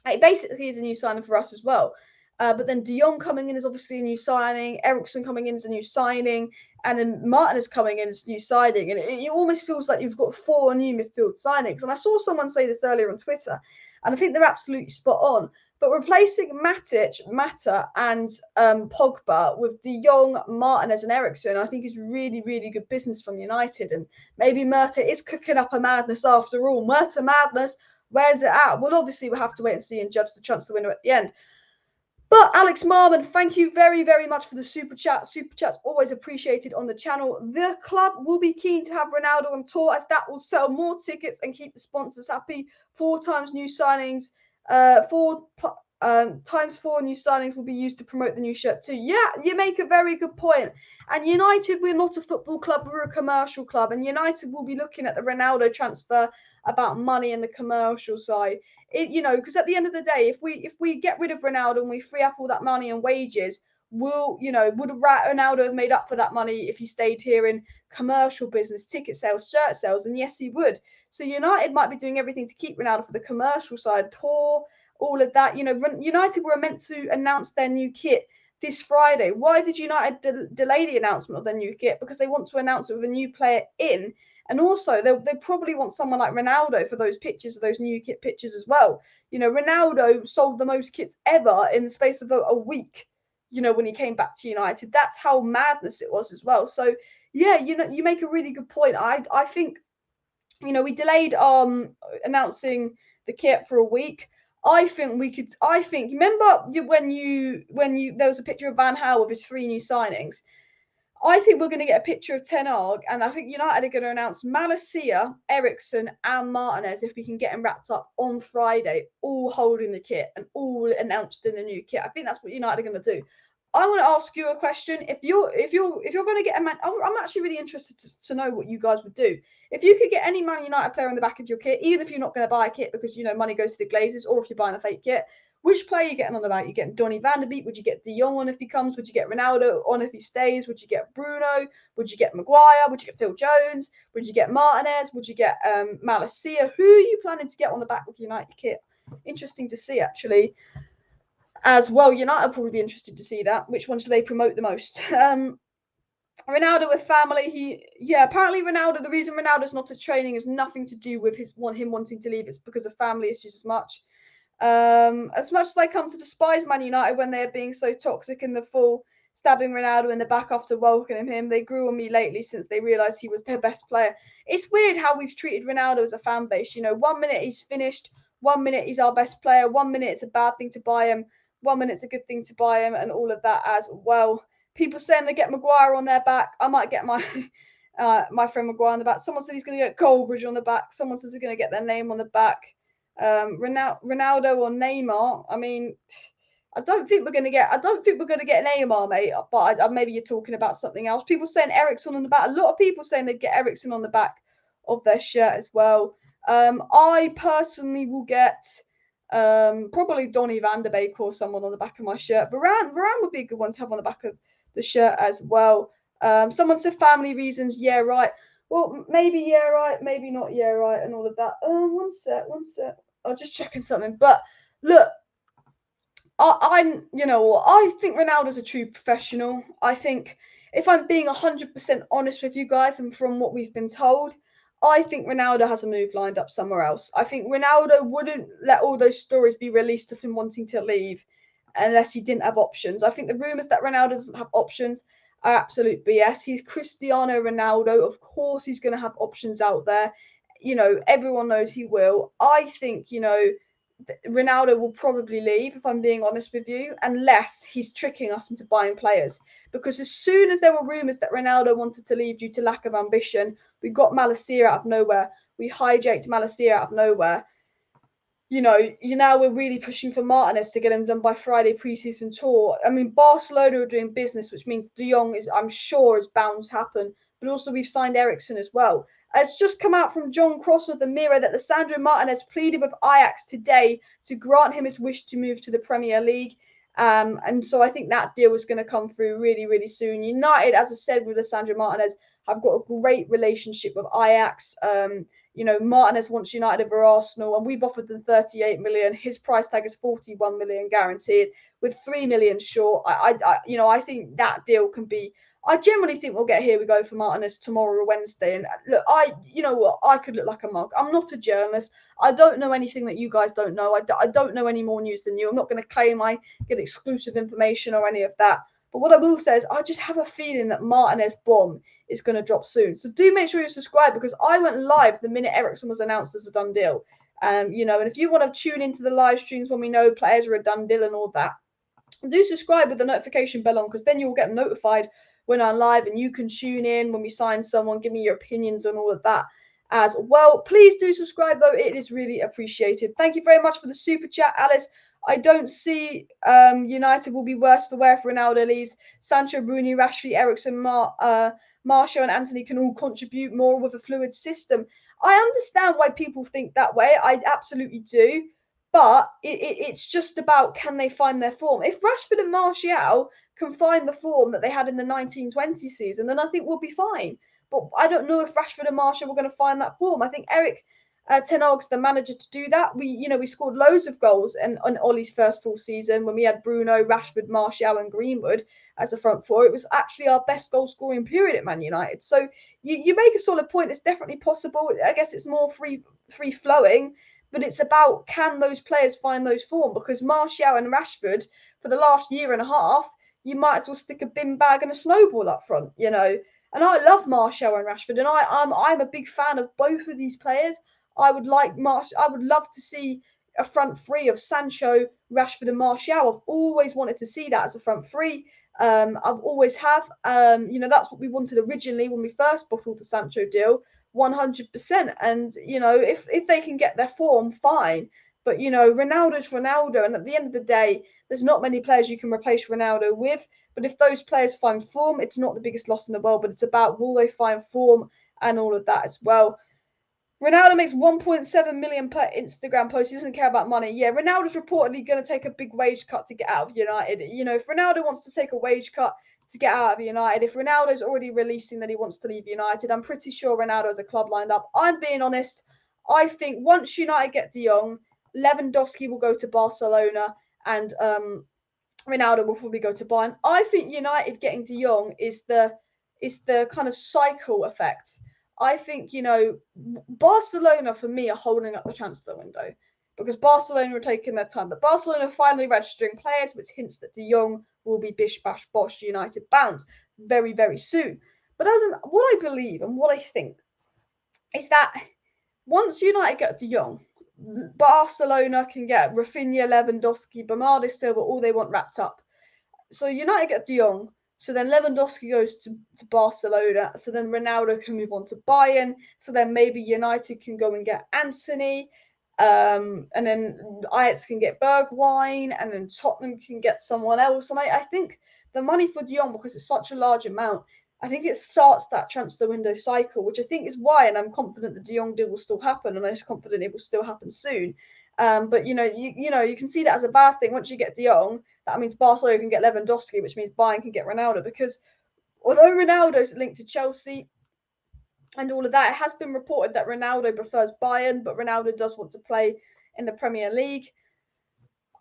It basically is a new signing for us as well. But then De Jong coming in is obviously a new signing. Eriksen coming in is a new signing. And then Martinez coming in is a new signing. And it almost feels like you've got 4 new midfield signings. And I saw someone say this earlier on Twitter, and I think they're absolutely spot on. But replacing Mata and Pogba with De Jong, Martinez and Eriksen, I think is really, really good business from United. And maybe Murta is cooking up a madness after all. Murta madness, where's it at? Well, obviously we'll have to wait and see and judge the transfer window at the end. But Alex Marmon, thank you very, very much for the super chat. Super chat's always appreciated on the channel. The club will be keen to have Ronaldo on tour, as that will sell more tickets and keep the sponsors happy. 4 times new signings, 4 times 4 new signings will be used to promote the new shirt too. Yeah, you make a very good point. And United, we're not a football club, we're a commercial club. And United will be looking at the Ronaldo transfer about money and the commercial side. Because at the end of the day, if we get rid of Ronaldo and we free up all that money and wages, would Ronaldo have made up for that money if he stayed here in commercial business, ticket sales, shirt sales? And yes, he would. So United might be doing everything to keep Ronaldo for the commercial side, tour, all of that. United were meant to announce their new kit this Friday. Why did United delay the announcement of their new kit? Because they want to announce it with a new player in. And also, they probably want someone like Ronaldo for those pictures, those new kit pictures as well. Ronaldo sold the most kits ever in the space of a week, when he came back to United. That's how madness it was as well. So, yeah, you make a really good point. I think, we delayed announcing the kit for a week. I think we could. I think remember when there was a picture of Van Gaal with his 3 new signings. I think we're going to get a picture of Ten Hag, and I think United are going to announce MALACIA, Eriksen, and Martinez if we can get them wrapped up on Friday, all holding the kit and all announced in the new kit. I think that's what United are going to do. I want to ask you a question. If you're going to get a man, I'm actually really interested to know what you guys would do. If you could get any Man United player on the back of your kit, even if you're not going to buy a kit because money goes to the Glazers, or if you're buying a fake kit, which player are you getting on the back? You getting Donny van de Beek? Would you get De Jong on if he comes? Would you get Ronaldo on if he stays? Would you get Bruno? Would you get Maguire? Would you get Phil Jones? Would you get Martinez? Would you get MALACIA? Who are you planning to get on the back of the United kit? Interesting to see, actually. As well, United will probably be interested to see that. Which one should they promote the most? Ronaldo with family. Apparently Ronaldo. The reason Ronaldo's not at training has nothing to do with him wanting to leave. It's because of family issues as much. As much as I come to despise Man United when they're being so toxic in the full, stabbing Ronaldo in the back after welcoming him, they grew on me lately since they realised he was their best player. It's weird how we've treated Ronaldo as a fan base. 1 minute he's finished, 1 minute he's our best player, 1 minute it's a bad thing to buy him, 1 minute it's a good thing to buy him, and all of that as well. People saying they get Maguire on their back. I might get my my friend Maguire on the back. Someone said he's going to get Goldbridge on the back. Someone says they're going to get their name on the back. Ronaldo or Neymar. I mean, I don't think we're going to get Neymar, mate. But maybe you're talking about something else. People saying Eriksen on the back. A lot of people saying they'd get Eriksen on the back of their shirt as well. I personally will get probably Donny van de Beek or someone on the back of my shirt. Varane would be a good one to have on the back of the shirt as well. Someone said family reasons. Yeah, right. Well, maybe yeah, right. Maybe not yeah, right, and all of that. One sec. I'm just checking something. But look, I think Ronaldo's a true professional. I think if I'm being 100% honest with you guys, and from what we've been told, I think Ronaldo has a move lined up somewhere else. I think Ronaldo wouldn't let all those stories be released of him wanting to leave unless he didn't have options. I think the rumours that Ronaldo doesn't have options are absolute BS. He's Cristiano Ronaldo. Of course he's going to have options out there. Everyone knows he will. I think, Ronaldo will probably leave, if I'm being honest with you, unless he's tricking us into buying players. Because as soon as there were rumours that Ronaldo wanted to leave due to lack of ambition, we got MALACIA out of nowhere. We hijacked MALACIA out of nowhere. Now we're really pushing for Martinez to get him done by Friday pre-season tour. I mean, Barcelona are doing business, which means De Jong I'm sure, is bound to happen. But also we've signed Eriksen as well. It's just come out from John Cross of the Mirror that Lisandro Martinez pleaded with Ajax today to grant him his wish to move to the Premier League. And so I think that deal is going to come through really, really soon. United, as I said, with Lisandro Martinez, have got a great relationship with Ajax. Martinez wants United over Arsenal, and we've offered them 38 million. His price tag is 41 million guaranteed, with 3 million short. I think that deal can be. I generally think we'll get here we go for Martinez tomorrow or Wednesday. And look, I could look like a mug. I'm not a journalist. I don't know anything that you guys don't know. I don't know any more news than you. I'm not going to claim I get exclusive information or any of that. But what I will say is I just have a feeling that Martinez bomb is going to drop soon. So do make sure you subscribe, because I went live the minute Eriksen was announced as a done deal. And if you want to tune into the live streams when we know players are a done deal and all that, do subscribe with the notification bell on, because then you'll get notified when I'm live, and you can tune in when we sign someone, give me your opinions on all of that as well. Please do subscribe, though. It is really appreciated. Thank you very much for the super chat, Alice. I don't see United will be worse for wear if Ronaldo leaves. Sancho, Bruni, Rashford, Eriksen, Martial and Anthony can all contribute more with a fluid system. I understand why people think that way. I absolutely do. But it's just about, can they find their form? If Rashford and Martial can find the form that they had in the 1920 season, then I think we'll be fine. But I don't know if Rashford and Martial were going to find that form. I think Ten Hag's the manager to do that. We scored loads of goals on Ollie's first full season when we had Bruno, Rashford, Martial and Greenwood as a front four. It was actually our best goal scoring period at Man United. So you make a solid point. It's definitely possible. I guess it's more free flowing. But it's about, can those players find those form? Because Martial and Rashford, for the last year and a half, you might as well stick a bin bag and a snowball up front, And I love Martial and Rashford, and I'm a big fan of both of these players. I would love to see a front three of Sancho, Rashford and Martial. I've always wanted to see that as a front three. I've always have. That's what we wanted originally when we first bottled the Sancho deal, 100%. And, if they can get their form, fine. But, Ronaldo's Ronaldo. And at the end of the day, there's not many players you can replace Ronaldo with. But if those players find form, it's not the biggest loss in the world. But it's about, will they find form and all of that as well. Ronaldo makes 1.7 million per Instagram post. He doesn't care about money. Yeah, Ronaldo's reportedly going to take a big wage cut to get out of United. If Ronaldo wants to take a wage cut to get out of United, if Ronaldo's already releasing that he wants to leave United, I'm pretty sure Ronaldo has a club lined up. I'm being honest. I think once United get De Jong, Lewandowski will go to Barcelona and Ronaldo will probably go to Bayern. I think United getting De Jong is the kind of cycle effect. I think, Barcelona, for me, are holding up the transfer window because Barcelona are taking their time. But Barcelona are finally registering players, which hints that De Jong will be bish, bash, bosh, United bound very, very soon. But what I believe and what I think is that once United get De Jong, Barcelona can get Rafinha, Lewandowski, Bernardo Silva, all they want wrapped up. So United get De Jong. So then Lewandowski goes to Barcelona. So then Ronaldo can move on to Bayern. So then maybe United can go and get Antony. And then Ajax can get Bergwijn. And then Tottenham can get someone else. And I think the money for De Jong, because it's such a large amount, I think it starts that transfer window cycle, which I think is why, and I'm confident the De Jong deal will still happen, and I'm confident it will still happen soon. But you can see that as a bad thing. Once you get De Jong, that means Barcelona can get Lewandowski, which means Bayern can get Ronaldo. Because although Ronaldo's linked to Chelsea and all of that, it has been reported that Ronaldo prefers Bayern, but Ronaldo does want to play in the Premier League.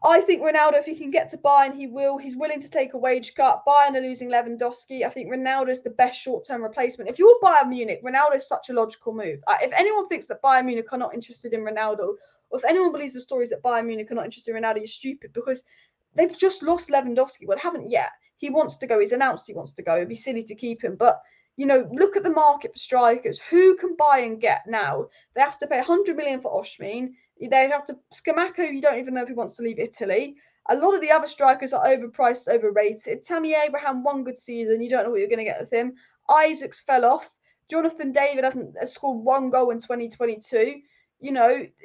I think Ronaldo, if he can get to Bayern, he will. He's willing to take a wage cut. Bayern are losing Lewandowski. I think Ronaldo is the best short-term replacement. If you're Bayern Munich, Ronaldo is such a logical move. If anyone thinks that Bayern Munich are not interested in Ronaldo, or if anyone believes the stories that Bayern Munich are not interested in Ronaldo, you're stupid because they've just lost Lewandowski. Well, they haven't yet. He wants to go. He's announced he wants to go. It'd be silly to keep him. But, look at the market for strikers. Who can buy and get now? They have to pay 100 million for Osimhen. They have to Scamacca. You don't even know if he wants to leave Italy. A lot of the other strikers are overpriced, overrated. Tammy Abraham, one good season. You don't know what you're going to get with him. Isaacs fell off. Jonathan David hasn't scored one goal in 2022.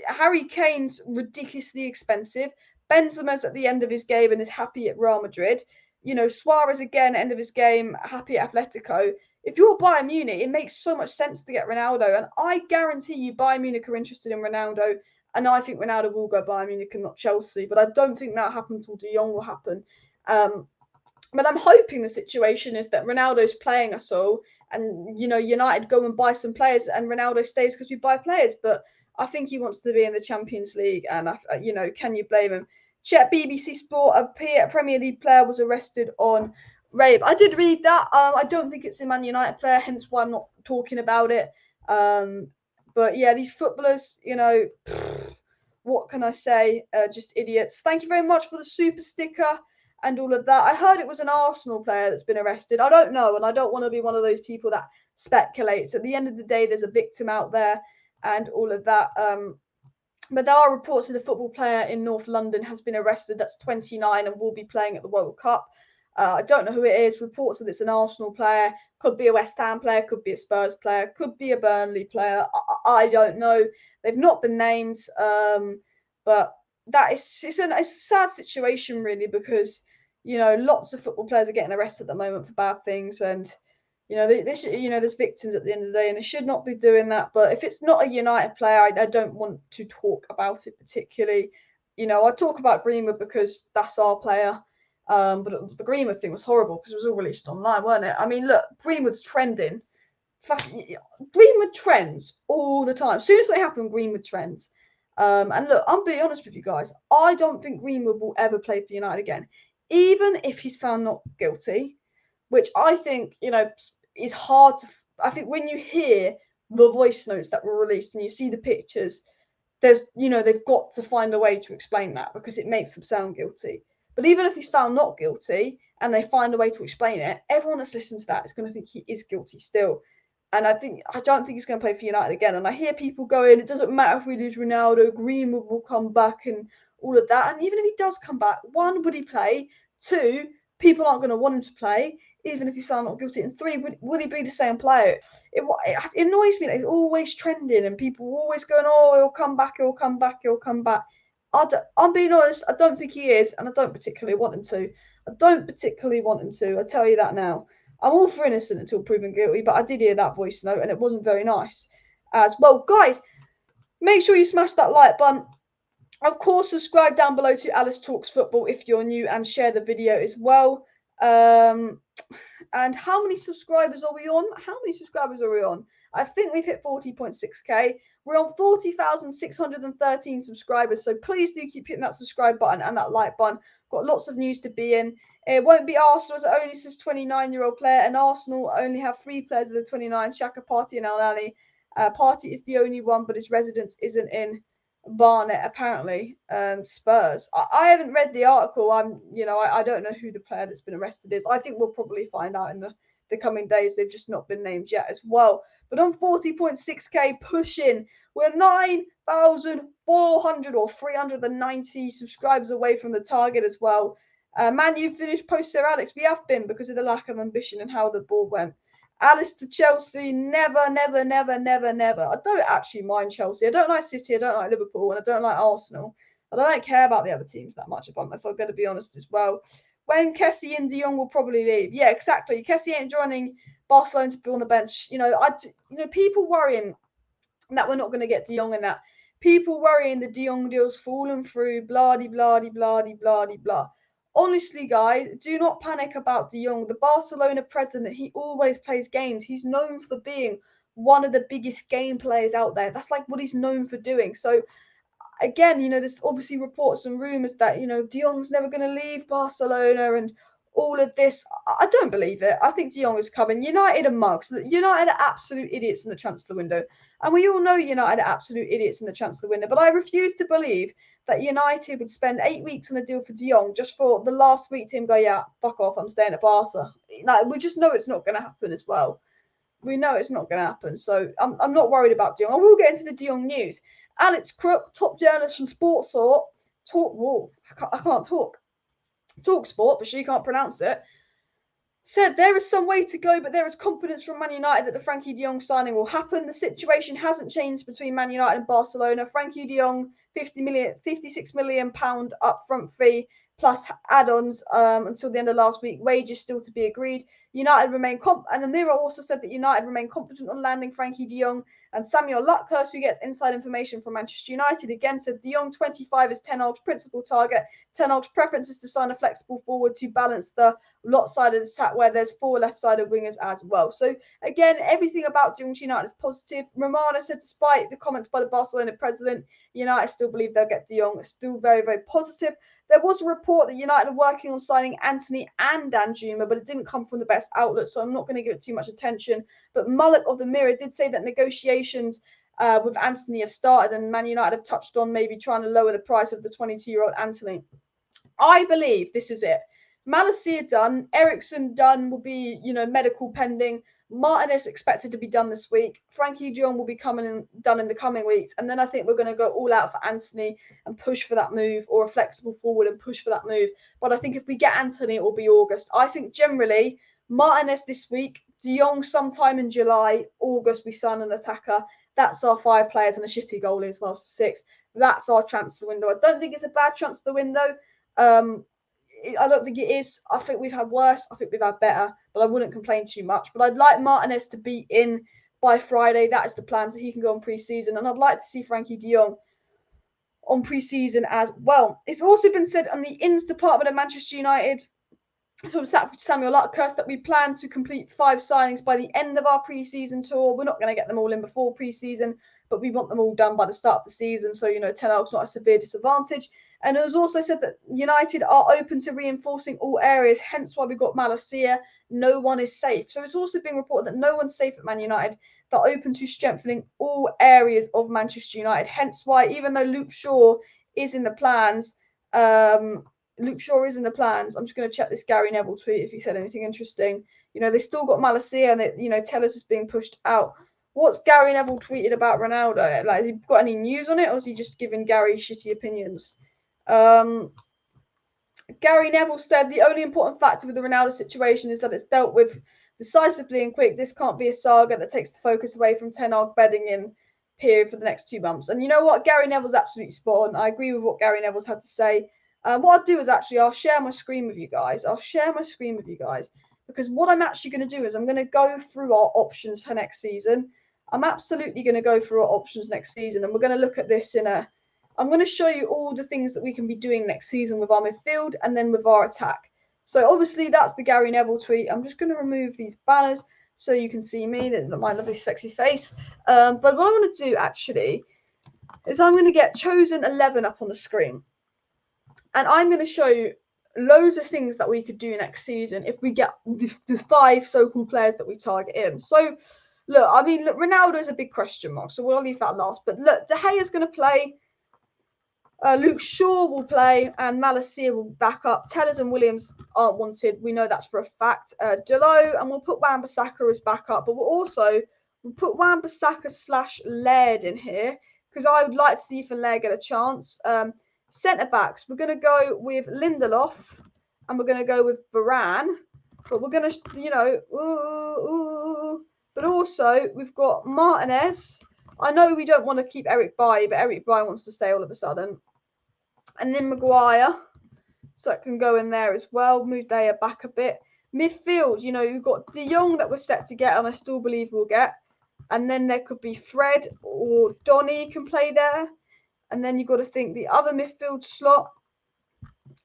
Harry Kane's ridiculously expensive. Benzema's at the end of his game and is happy at Real Madrid. Suarez again, end of his game, happy at Atletico. If you're Bayern Munich, it makes so much sense to get Ronaldo. And I guarantee you Bayern Munich are interested in Ronaldo. And I think Ronaldo will go Bayern Munich and not Chelsea. But I don't think that'll happen until De Jong will happen. But I'm hoping the situation is that Ronaldo's playing us all. And, United go and buy some players. And Ronaldo stays because we buy players. But I think he wants to be in the Champions League. And, can you blame him? Check BBC Sport. A Premier League player was arrested on rape. I did read that. I don't think it's a Man United player, hence why I'm not talking about it. But yeah, these footballers, what can I say? Just idiots. Thank you very much for the super sticker and all of that. I heard it was an Arsenal player that's been arrested. I don't know, and I don't want to be one of those people that speculates. At the end of the day, there's a victim out there and all of that. But there are reports that a football player in North London has been arrested that's 29 and will be playing at the World Cup. I don't know who it is. Reports that it's an Arsenal player, could be a West Ham player, could be a Spurs player, could be a Burnley player. I don't know. They've not been named, but it's a sad situation really because lots of football players are getting arrested at the moment for bad things, and there's victims at the end of the day, and they should not be doing that. But if it's not a United player, I don't want to talk about it particularly. I talk about Greenwood because that's our player. But the Greenwood thing was horrible because it was all released online, weren't it? I mean, look, Greenwood's trending. Greenwood trends all the time. As soon as they happen, Greenwood trends. And look, I'm being honest with you guys. I don't think Greenwood will ever play for United again, even if he's found not guilty, which I think, is hard to. I think when you hear the voice notes that were released and you see the pictures, there's, they've got to find a way to explain that because it makes them sound guilty. But even if he's found not guilty and they find a way to explain it, everyone that's listened to that is going to think he is guilty still. And I don't think he's going to play for United again. And I hear people going, it doesn't matter if we lose Ronaldo, Greenwood will come back and all of that. And even if he does come back, one, would he play? Two, people aren't going to want him to play, even if he's still not guilty. And three, would he be the same player? It annoys me that he's always trending and people are always going, oh, he'll come back, he'll come back, he'll come back. I'm being honest, I don't think he is, and I don't particularly want him to. I tell you that now. I'm all for innocent until proven guilty, but I did hear that voice note and it wasn't very nice as well. Guys, make sure you smash that like button. Of course, subscribe down below to Alice Talks Football if you're new and share the video as well. And how many subscribers are we on? I think we've hit 40.6k. We're on 40,613 subscribers, so please do keep hitting that subscribe button and that like button. Got lots of news to be in. It won't be Arsenal, as it only says 29-year-old player, and Arsenal only have 3 players of the 29, Xhaka, Partey and Al-Nani. Partey is the only one, but his residence isn't in Barnet, apparently. Spurs. I haven't read the article. I don't know who the player that's been arrested is. I think we'll probably find out in the coming days. They've just not been named yet as well. But on 40.6k, pushing. We're 9,400 or 390 subscribers away from the target as well. Man, you finished post Sir Alex. We have been, because of the lack of ambition and how the ball went. Alice to Chelsea, never, never, never, never, never. I don't actually mind Chelsea. I don't like City, I don't like Liverpool, and I don't like Arsenal. I don't care about the other teams that much, if I'm going to be honest as well. When Kessie and De Jong will probably leave. Yeah, exactly. Kessie ain't joining Barcelona to be on the bench. People worrying that we're not going to get De Jong in that. People worrying the De Jong deal's fallen through, blah. Honestly, guys, do not panic about De Jong. The Barcelona president, he always plays games. He's known for being one of the biggest game players out there. That's like what he's known for doing. So, again, there's obviously reports and rumours that, De Jong's never going to leave Barcelona and all of this. I don't believe it. I think De Jong is coming. United are mugs. United are absolute idiots in the transfer window. And we all know United are absolute idiots in the transfer window. But I refuse to believe that United would spend 8 weeks on a deal for De Jong just for the last week to him go, yeah, fuck off, I'm staying at Barca. We just know it's not going to happen as well. We know it's not going to happen. So I'm not worried about De Jong. I will get into the De Jong news. Alex Crook, top journalist from Sportsort, I can't talk. Talk Sport, but she can't pronounce it, said there is some way to go, but there is confidence from Man United that the Frenkie de Jong signing will happen. The situation hasn't changed between Man United and Barcelona. Frenkie de Jong, £56 million upfront fee plus add-ons until the end of last week. Wages still to be agreed. United remain and Amira also said that United remain confident on landing Frenkie de Jong. And Samuel Luckhurst, who gets inside information from Manchester United, again said De Jong 25 is Ten Hag's principal target. Ten Hag's preference is to sign a flexible forward to balance the lot-sided attack where there's 4 left-sided wingers as well. So again, everything about De Jong to United is positive. Romana said despite the comments by the Barcelona president, United still believe they'll get De Jong. It's still very, very positive. There was a report that United are working on signing Anthony and Danjuma, but it didn't come from the best outlet, so I'm not going to give it too much attention. But Mullet of the Mirror did say that negotiations with Anthony have started, and Man United have touched on maybe trying to lower the price of the 22-year-old Anthony. I believe this is it. MALACIA done, Eriksen done, will be, medical pending. Martinez expected to be done this week. Frenkie de Jong will be done in the coming weeks. And then I think we're going to go all out for Anthony and push for that move, or a flexible forward and push for that move. But I think if we get Anthony, it will be August. I think generally Martinez this week, de Jong sometime in July, August we sign an attacker. That's our 5 players and a shitty goalie as well, so 6. That's our transfer window. I don't think it's a bad transfer window. I don't think it is. I think we've had worse. I think we've had better, but I wouldn't complain too much. But I'd like Martinez to be in by Friday. That is the plan, so he can go on pre-season. And I'd like to see Frenkie de Jong on pre-season as well. It's also been said on the ins department of Manchester United, from Samuel Luckhurst, that we plan to complete 5 signings by the end of our pre-season tour. We're not going to get them all in before pre-season, but we want them all done by the start of the season. So, Ten Hag's not a severe disadvantage. And it was also said that United are open to reinforcing all areas, hence why we got MALACIA. No one is safe. So it's also been reported that no one's safe at Man United. They're open to strengthening all areas of Manchester United, hence why, even though Luke Shaw is in the plans, I'm just going to check this Gary Neville tweet if he said anything interesting. You know, they still got MALACIA, and you know, Tellers is being pushed out. What's Gary Neville tweeted about Ronaldo? Like, has he got any news on it, or is he just giving Gary shitty opinions? Gary Neville said the only important factor with the Ronaldo situation is that it's dealt with decisively and quick. This can't be a saga that takes the focus away from Ten Hag bedding in period for the next 2 months. And you know what? Gary Neville's absolutely spot on. I agree with what Gary Neville's had to say. What I'll do is actually I'll share my screen with you guys. Because what I'm actually going to do is I'm going to go through our options for next season. I'm absolutely going to go through our options next season, and we're going to look at this I'm going to show you all the things that we can be doing next season with our midfield and then with our attack. So obviously that's the Gary Neville tweet. I'm just going to remove these banners so you can see me, my lovely sexy face. But what I want to do actually is I'm going to get chosen 11 up on the screen. And I'm going to show you loads of things that we could do next season if we get the 5 so-called players that we target in. So, look, I mean, look, Ronaldo is a big question mark, so we'll leave that last. But look, De Gea is going to play. Luke Shaw will play, and MALACIA will back up. Tellers and Williams aren't wanted. We know that's for a fact. Delo, and we'll put Wan-Bissaka as backup. But we'll put Wan-Bissaka / Laird in here, because I would like to see if Laird get a chance. Centre-backs, we're going to go with Lindelof, and we're going to go with Varane. But we're going to, you know, but also we've got Martinez. I know we don't want to keep Eric Bailly, but Eric Bailly wants to stay all of a sudden. And then Maguire. So that can go in there as well. Move Daya back a bit. Midfield, you know, you've got De Jong that we're set to get, and I still believe we'll get. And then there could be Fred or Donny can play there. And then you've got to think the other midfield slot.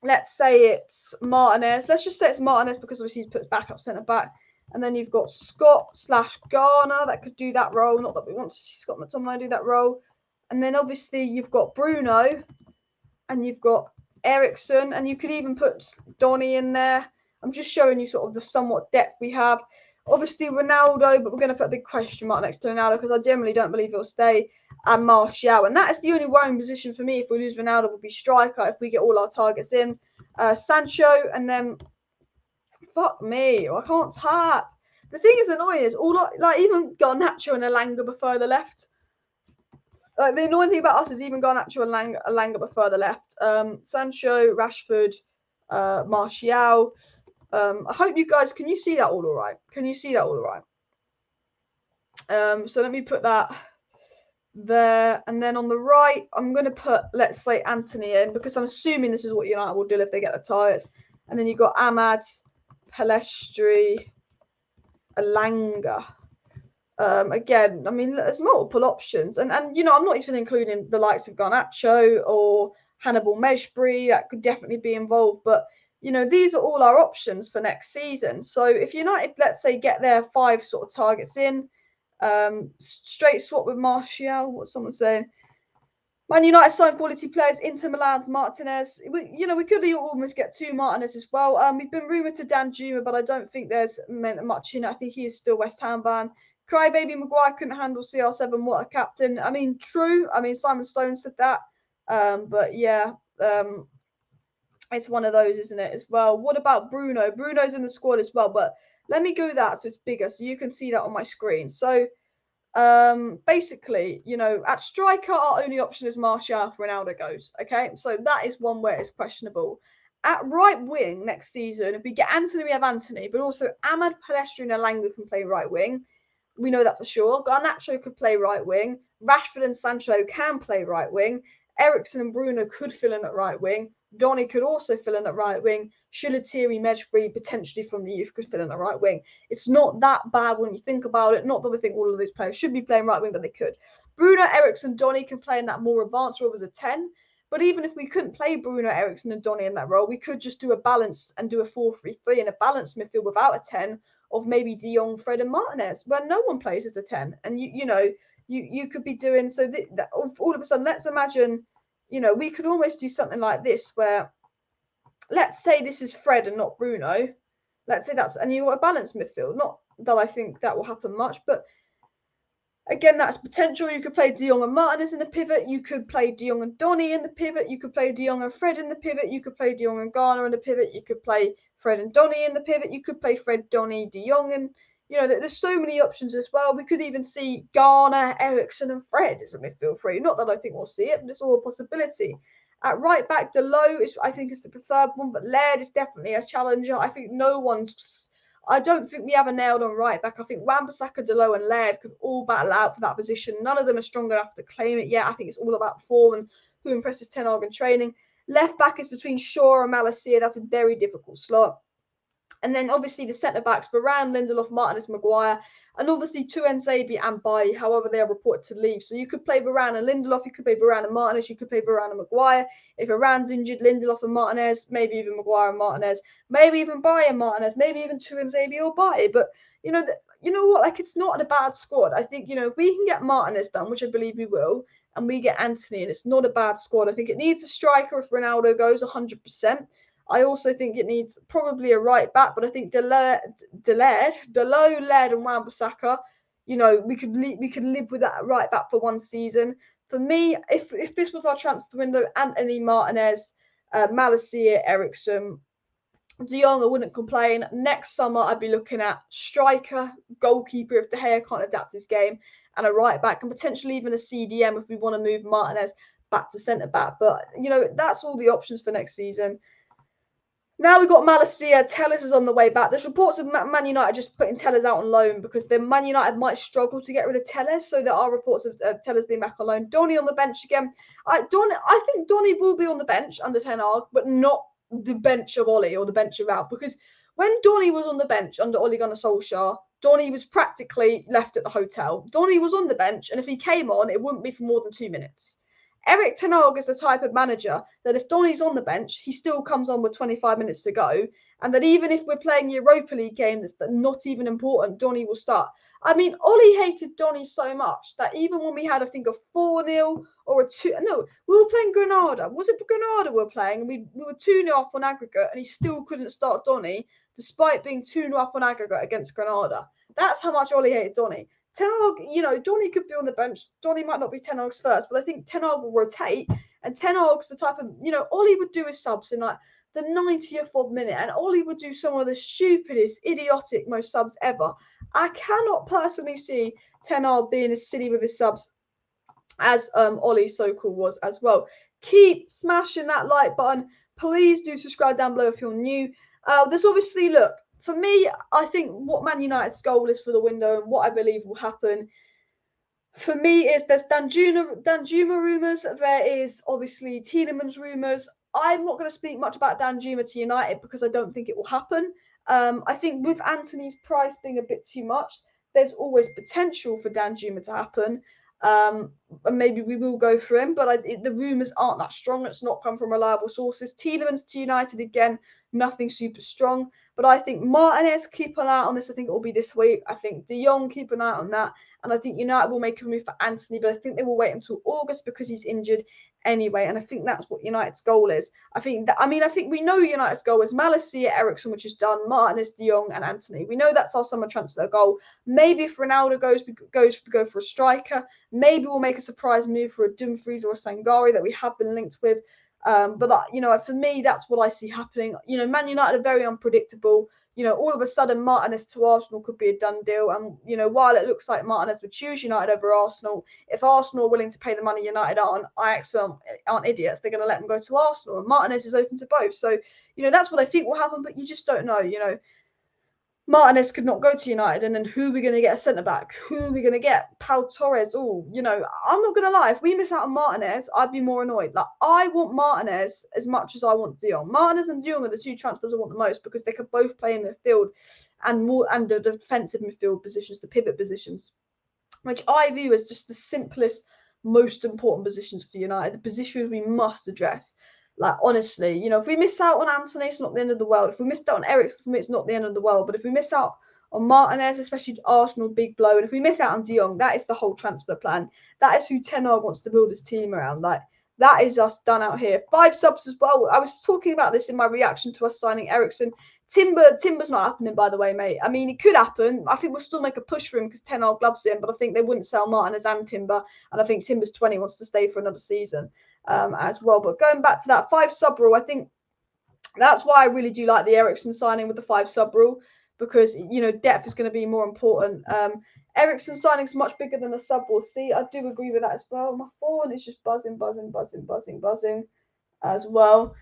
Let's say it's Martinez. Let's just say it's Martinez because obviously he's put backup centre back. And then you've got Scott / Garner that could do that role. Not that we want to see Scott McTominay do that role. And then obviously you've got Bruno and you've got Eriksen. And you could even put Donny in there. I'm just showing you sort of the somewhat depth we have. Obviously Ronaldo, but we're going to put a big question mark next to Ronaldo because I generally don't believe he'll stay. And Martial. And that is the only worrying position for me if we lose Ronaldo will be striker if we get all our targets in. Sancho, and then fuck me, I can't tap. The thing is annoying is even Garnacho and Elanga were further left. Like the annoying thing about us is even Garnacho and Elanga were further left. Sancho, Rashford, Martial. I hope you guys can you see that all right? Can you see that all right? So let me put that there, and then on the right I'm going to put, let's say, Anthony in because I'm assuming this is what United will do if they get the tyres. And then you've got Ahmad, Palestri, Elanga. Again, I mean, there's multiple options, and you know, I'm not even including the likes of Garnacho or Hannibal Mejbri that could definitely be involved. But you know, these are all our options for next season. So if United, let's say, get their 5 sort of targets in. Straight swap with Martial. What's someone saying? Man United signed quality players. Inter Milan's Martinez. We could almost get 2 Martinez as well. We've been rumoured to Dan Juma, but I don't think there's much in it. I think he is still West Ham fan. Crybaby Maguire couldn't handle CR7. What a captain. I mean, true. I mean, Simon Stone said that. But yeah, it's one of those, isn't it, as well? What about Bruno? Bruno's in the squad as well, but let me go that so it's bigger so you can see that on my screen. So basically, you know, at striker, our only option is Martial if Ronaldo goes. Okay, so that is one where it's questionable. At right wing next season, if we get Anthony, we have Anthony, but also Ahmad, Palestri, and Elanga can play right wing. We know that for sure. Garnacho could play right wing. Rashford and Sancho can play right wing. Eriksen and Bruno could fill in at right wing. Donny could also fill in at right wing. Shilatiri, Mejbri, potentially from the youth, could fill in at right wing. It's not that bad when you think about it. Not that I think all of these players should be playing right wing, but they could. Bruno, Eriksen, Donny can play in that more advanced role as a 10. But even if we couldn't play Bruno, Eriksen, and Donny in that role, we could just do a balanced and do a 4-3-3 and a balanced midfield without a 10 of maybe De Jong, Fred, and Martinez, where no one plays as a 10. And you could be doing so that all of a sudden. Let's imagine. You know, we could almost do something like this where, let's say this is Fred and not Bruno. Let's say that's, and you got a balanced midfield. Not that I think that will happen much, but Again, that's potential. You could play De Jong and Martinez in the pivot. You could play De Jong and Donny in the pivot. You could play De Jong and Fred in the pivot. You could play De Jong and Garner in the pivot. You could play Fred and Donny in the pivot. You could play Fred, Donny, De Jong, and there's so many options as well. We could even see Garner, Eriksen, and Fred as a midfield three. Not that I think we'll see it, but it's all a possibility. At right back, Delo I think is the preferred one, but Laird is definitely a challenger. I don't think we have a nailed on right back. I think Wan-Bissaka, Delo, and Laird could all battle out for that position. None of them are strong enough to claim it yet. I think it's all about form and who impresses Ten Hag in training. Left back is between Shaw and MALACIA. That's a very difficult slot. And then obviously the centre-backs, Varane, Lindelof, Martinez, Maguire, and obviously Tuanzebe and Bailly, however they are reported to leave. So you could play Varane and Lindelof, you could play Varane and Martinez, you could play Varane and Maguire. If Varane's injured, Lindelof and Martinez, maybe even Maguire and Martinez, maybe even Bailly and Martinez, maybe even Tuanzebe or Bailly. But you know what? Like, it's not a bad squad. I think, if we can get Martinez done, which I believe we will, and we get Antony, and it's not a bad squad. I think it needs a striker if Ronaldo goes 100%. I also think it needs probably a right back, but I think Delo, Laird, and Wan-Bissaka, we could live with that right back for one season. For me, if this was our transfer window, Antony, Martinez, MALACIA, Eriksen, De Jong, I wouldn't complain. Next summer, I'd be looking at striker, goalkeeper if De Gea can't adapt his game, and a right back, and potentially even a CDM if we want to move Martinez back to centre back. But that's all the options for next season. Now we've got MALACIA. Telles is on the way back. There's reports of Man United just putting Telles out on loan because the Man United might struggle to get rid of Telles. So there are reports of Telles being back on loan. Donny on the bench again. I think Donny will be on the bench under Ten Hag, but not the bench of Ollie or the bench of Al. Because when Donny was on the bench under Ole Gunnar Solskjaer, Donny was practically left at the hotel. Donny was on the bench, and if he came on, it wouldn't be for more than 2 minutes. Erik Ten Hag is the type of manager that if Donny's on the bench, he still comes on with 25 minutes to go. And that even if we're playing Europa League game that's not even important, Donny will start. I mean, Ollie hated Donny so much that even when we had, I think, a 4-0 or a 2... No, we were playing Granada. Was it Granada we were playing? And we were 2-0 up on aggregate and he still couldn't start Donny despite being 2-0 up on aggregate against Granada. That's how much Ollie hated Donny. Ten Hag, Donny could be on the bench. Donny might not be Ten Hag's first, but I think Ten Hag will rotate. And Ten Hag's the type of, Ollie would do his subs in like the 90th odd minute, and Ollie would do some of the stupidest, idiotic, most subs ever. I cannot personally see Ten Hag being as silly with his subs as Ollie so-called was as well. Keep smashing that like button. Please do subscribe down below if you're new. There's obviously, look, for me, I think what Man United's goal is for the window and what I believe will happen, for me, is there's Danjuma rumours. There is obviously Tielemans rumours. I'm not going to speak much about Danjuma to United because I don't think it will happen. I think with Antony's price being a bit too much, there's always potential for Danjuma to happen. And maybe we will go for him, but the rumours aren't that strong. It's not come from reliable sources. Tielemans to United, again, nothing super strong. But I think Martinez, keep an eye on this. I think it will be this week. I think De Jong, keep an eye on that. And I think United will make a move for Antony, but I think they will wait until August because he's injured anyway. And I think that's what United's goal is. I think we know United's goal is MALACIA, Eriksen, which is done, Martinez, De Jong, and Antony. We know that's our summer transfer goal. Maybe if Ronaldo goes, we go for a striker. Maybe we'll make a surprise move for a Dumfries or a Sangare that we have been linked with. But for me, that's what I see happening. Man United are very unpredictable. All of a sudden, Martinez to Arsenal could be a done deal. And, while it looks like Martinez would choose United over Arsenal, if Arsenal are willing to pay the money United aren't idiots. They're going to let them go to Arsenal. And Martinez is open to both. So, that's what I think will happen, but you just don't know. Martinez could not go to United, and then who are we going to get a centre-back? Who are we going to get? Pau Torres. I'm not going to lie. If we miss out on Martinez, I'd be more annoyed. Like, I want Martinez as much as I want De Jong. Martinez and De Jong are the two transfers I want the most because they could both play in the field and the defensive midfield positions, the pivot positions, which I view as just the simplest, most important positions for United, the positions we must address. Like, honestly, if we miss out on Antony, it's not the end of the world. If we missed out on Eriksen, for me, it's not the end of the world. But if we miss out on Martinez, especially to Arsenal, big blow. And if we miss out on De Jong, that is the whole transfer plan. That is who Ten Hag wants to build his team around. Like, That is us done out here. 5 subs as well. I was talking about this in my reaction to us signing Eriksen. Timber's not happening, by the way, mate. I mean, it could happen. I think we'll still make a push for him because 10 old gloves in, but I think they wouldn't sell Martinez and Timber. And I think Timber's 20, wants to stay for another season as well. But going back to that 5 sub rule, I think that's why I really do like the Eriksen signing with the 5 sub rule, because, you know, depth is going to be more important. Eriksen signing is much bigger than the sub rule. See, I do agree with that as well. My phone is just buzzing as well.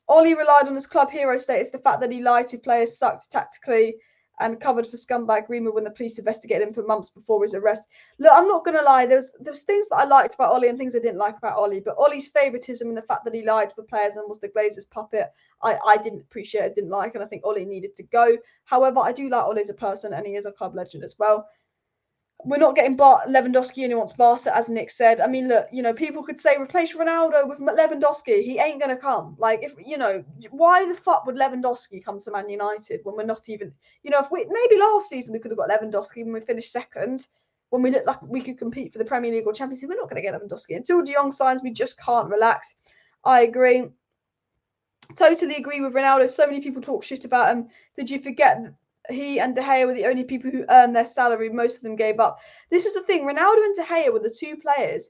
Ollie relied on his club hero status, the fact that he lied to players, sucked tactically, and covered for scumbag Greenwood when the police investigated him for months before his arrest. Look, I'm not going to lie. There's things that I liked about Ollie and things I didn't like about Ollie. But Ollie's favouritism and the fact that he lied for players and was the Glazers' puppet, I didn't appreciate, I didn't like, and I think Ollie needed to go. However, I do like Ollie as a person, and he is a club legend as well. We're not getting Lewandowski and he wants Barca, as Nick said. I mean, look, you know, people could say replace Ronaldo with Lewandowski. He ain't going to come. Like, if, you know, why the fuck would Lewandowski come to Man United when we're not even, you know, if we, maybe last season we could have got Lewandowski when we finished second, when we looked like we could compete for the Premier League or Champions League. We're not going to get Lewandowski. Until De Jong signs, we just can't relax. I agree. Totally agree with Ronaldo. So many people talk shit about him. Did you forget he and De Gea were the only people who earned their salary? Most of them gave up. This is the thing. Ronaldo and De Gea were the 2 players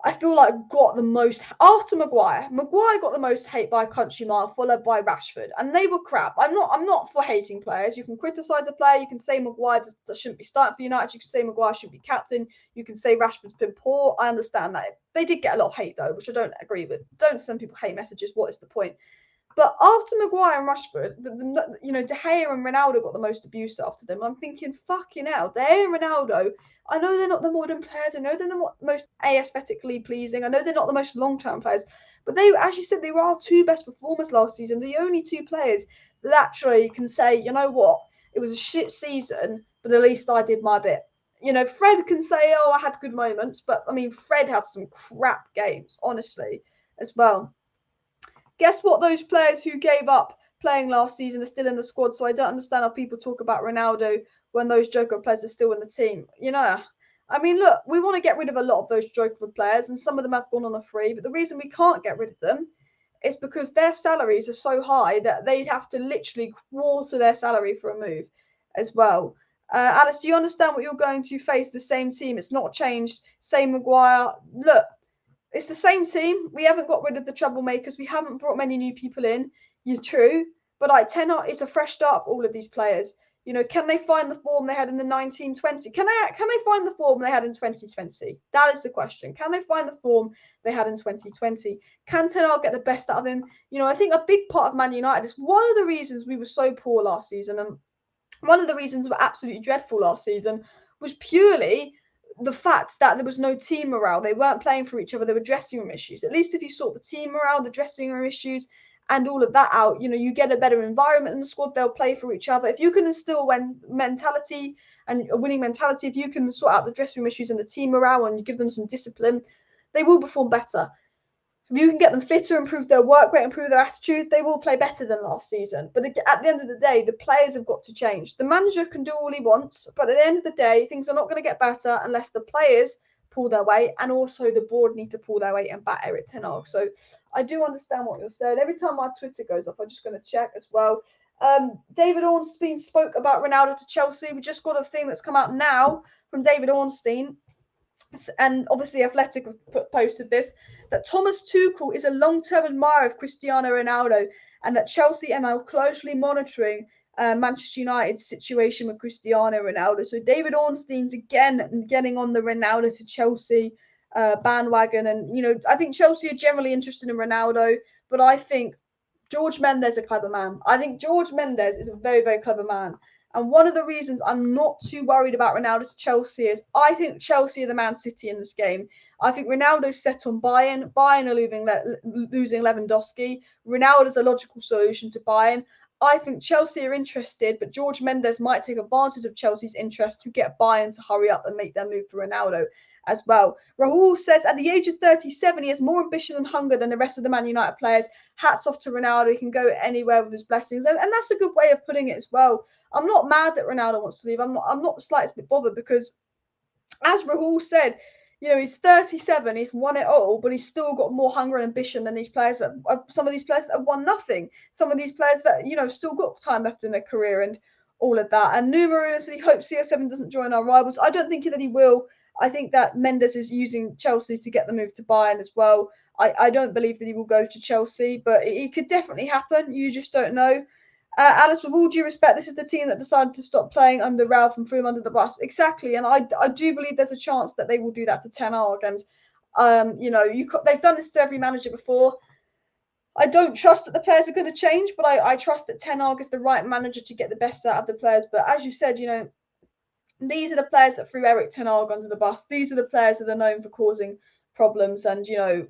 I feel like got the most, after Maguire. Maguire got the most hate by a country mile, followed by Rashford, and they were crap. I'm not for hating players. You can criticise a player. You can say Maguire shouldn't be starting for United. You can say Maguire shouldn't be captain. You can say Rashford's been poor. I understand that. They did get a lot of hate though, which I don't agree with. Don't send people hate messages. What is the point? But after Maguire and Rashford, you know, De Gea and Ronaldo got the most abuse after them. I'm thinking, fucking hell, De Gea and Ronaldo, I know they're not the modern players. I know they're not the most aesthetically pleasing. I know they're not the most long-term players. But they, as you said, they were our 2 best performers last season. The only 2 players that actually can say, you know what, it was a shit season, but at least I did my bit. You know, Fred can say, oh, I had good moments. But, I mean, Fred had some crap games, honestly, as well. Guess what? Those players who gave up playing last season are still in the squad. So I don't understand how people talk about Ronaldo when those joker players are still in the team. You know, I mean, look, we want to get rid of a lot of those joker players, and some of them have gone on a free. But the reason we can't get rid of them is because their salaries are so high that they'd have to literally quarter their salary for a move as well. Alice, do you understand what you're going to face? The same team. It's not changed. Same Maguire. Look. It's the same team. We haven't got rid of the troublemakers. We haven't brought many new people in. You're true. But like it's a fresh start for all of these players. You know, can they find the form they had in the 1920? Can they find the form they had in 2020? That is the question. Can they find the form they had in 2020? Can Ten Hag get the best out of him? You know, I think a big part of Man United is one of the reasons we were so poor last season, and one of the reasons we were absolutely dreadful last season was purely the fact that there was no team morale. They weren't playing for each other. There were dressing room issues. At least if you sort the team morale, the dressing room issues, and all of that out, you know, you get a better environment in the squad. They'll play for each other. If you can instill mentality and a winning mentality, if you can sort out the dressing room issues and the team morale and you give them some discipline, they will perform better. If you can get them fitter, improve their work rate, improve their attitude, they will play better than last season. But at the end of the day, the players have got to change. The manager can do all he wants, but at the end of the day, things are not going to get better unless the players pull their weight, and also the board need to pull their weight and back Erik ten Hag. So I do understand what you're saying. Every time my Twitter goes off, I'm just going to check as well. David Ornstein spoke about Ronaldo to Chelsea. We just got a thing that's come out now from David Ornstein. And obviously Athletic posted this, that Thomas Tuchel is a long-term admirer of Cristiano Ronaldo, and that Chelsea are now closely monitoring Manchester United's situation with Cristiano Ronaldo. So David Ornstein's again getting on the Ronaldo to Chelsea bandwagon. And, you know, I think Chelsea are generally interested in Ronaldo, but I think George Mendes is a clever man. I think George Mendes is a very, very clever man. And one of the reasons I'm not too worried about Ronaldo to Chelsea is I think Chelsea are the Man City in this game. I think Ronaldo's set on Bayern. Bayern are losing Lewandowski. Ronaldo's a logical solution to Bayern. I think Chelsea are interested, but George Mendes might take advantage of Chelsea's interest to get Bayern to hurry up and make their move for Ronaldo as well. Rahul says, at the age of 37, he has more ambition and hunger than the rest of the Man United players. Hats off to Ronaldo. He can go anywhere with his blessings. And that's a good way of putting it as well. I'm not mad that Ronaldo wants to leave. I'm not the slightest bit bothered, because, as Rahul said, You know, he's 37, he's won it all, but he's still got more hunger and ambition than these players that some of these players that have won nothing. Some of these players that, you know, still got time left in their career and all of that. And Numaruna said he hopes CR7 doesn't join our rivals. I don't think that he will. I think that Mendes is using Chelsea to get the move to Bayern as well. I don't believe that he will go to Chelsea, but it could definitely happen. You just don't know. Alice, with all due respect, this is the team that decided to stop playing under Ralph and threw him under the bus. Exactly, and I do believe there's a chance that they will do that to Ten Hag. And you know, they've done this to every manager before. I don't trust that the players are going to change, but I trust that Ten Hag is the right manager to get the best out of the players. But as you said, you know, these are the players that threw Erik Ten Hag under the bus. These are the players that are known for causing problems, and you know,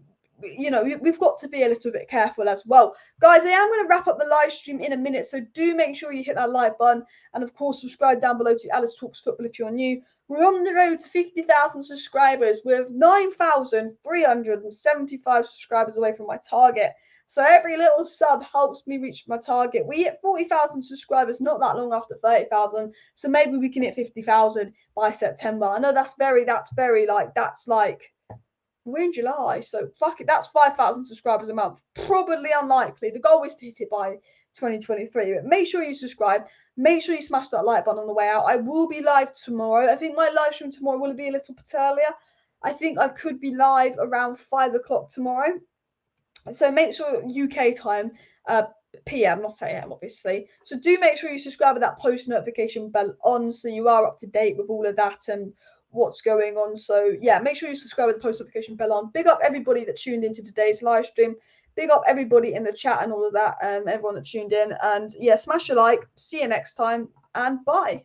we've got to be a little bit careful as well. Guys, I am going to wrap up the live stream in a minute, so do make sure you hit that like button, and of course subscribe down below to Alice Talks Football if you're new. We're on the road to 50,000 subscribers with 9,375 subscribers away from my target. So every little sub helps me reach my target. We hit 40,000 subscribers not that long after 30,000, so maybe we can hit 50,000 by September. I know that's like we're in July, so fuck it, that's 5,000 subscribers a month. Probably unlikely. The goal is to hit it by 2023. But make sure you subscribe. Make sure you smash that like button on the way out. I will be live tomorrow. I think my live stream tomorrow will be a little bit earlier. I think I could be live around 5 o'clock tomorrow. So make sure UK time, PM, not AM, obviously. So do make sure you subscribe with that post notification bell on, so you are up to date with all of that and what's going on. So yeah, make sure you subscribe with the post notification bell on. Big up everybody that tuned into today's live stream. Big up everybody in the chat and all of that, everyone that tuned in. And yeah, smash a like. See you next time, and bye.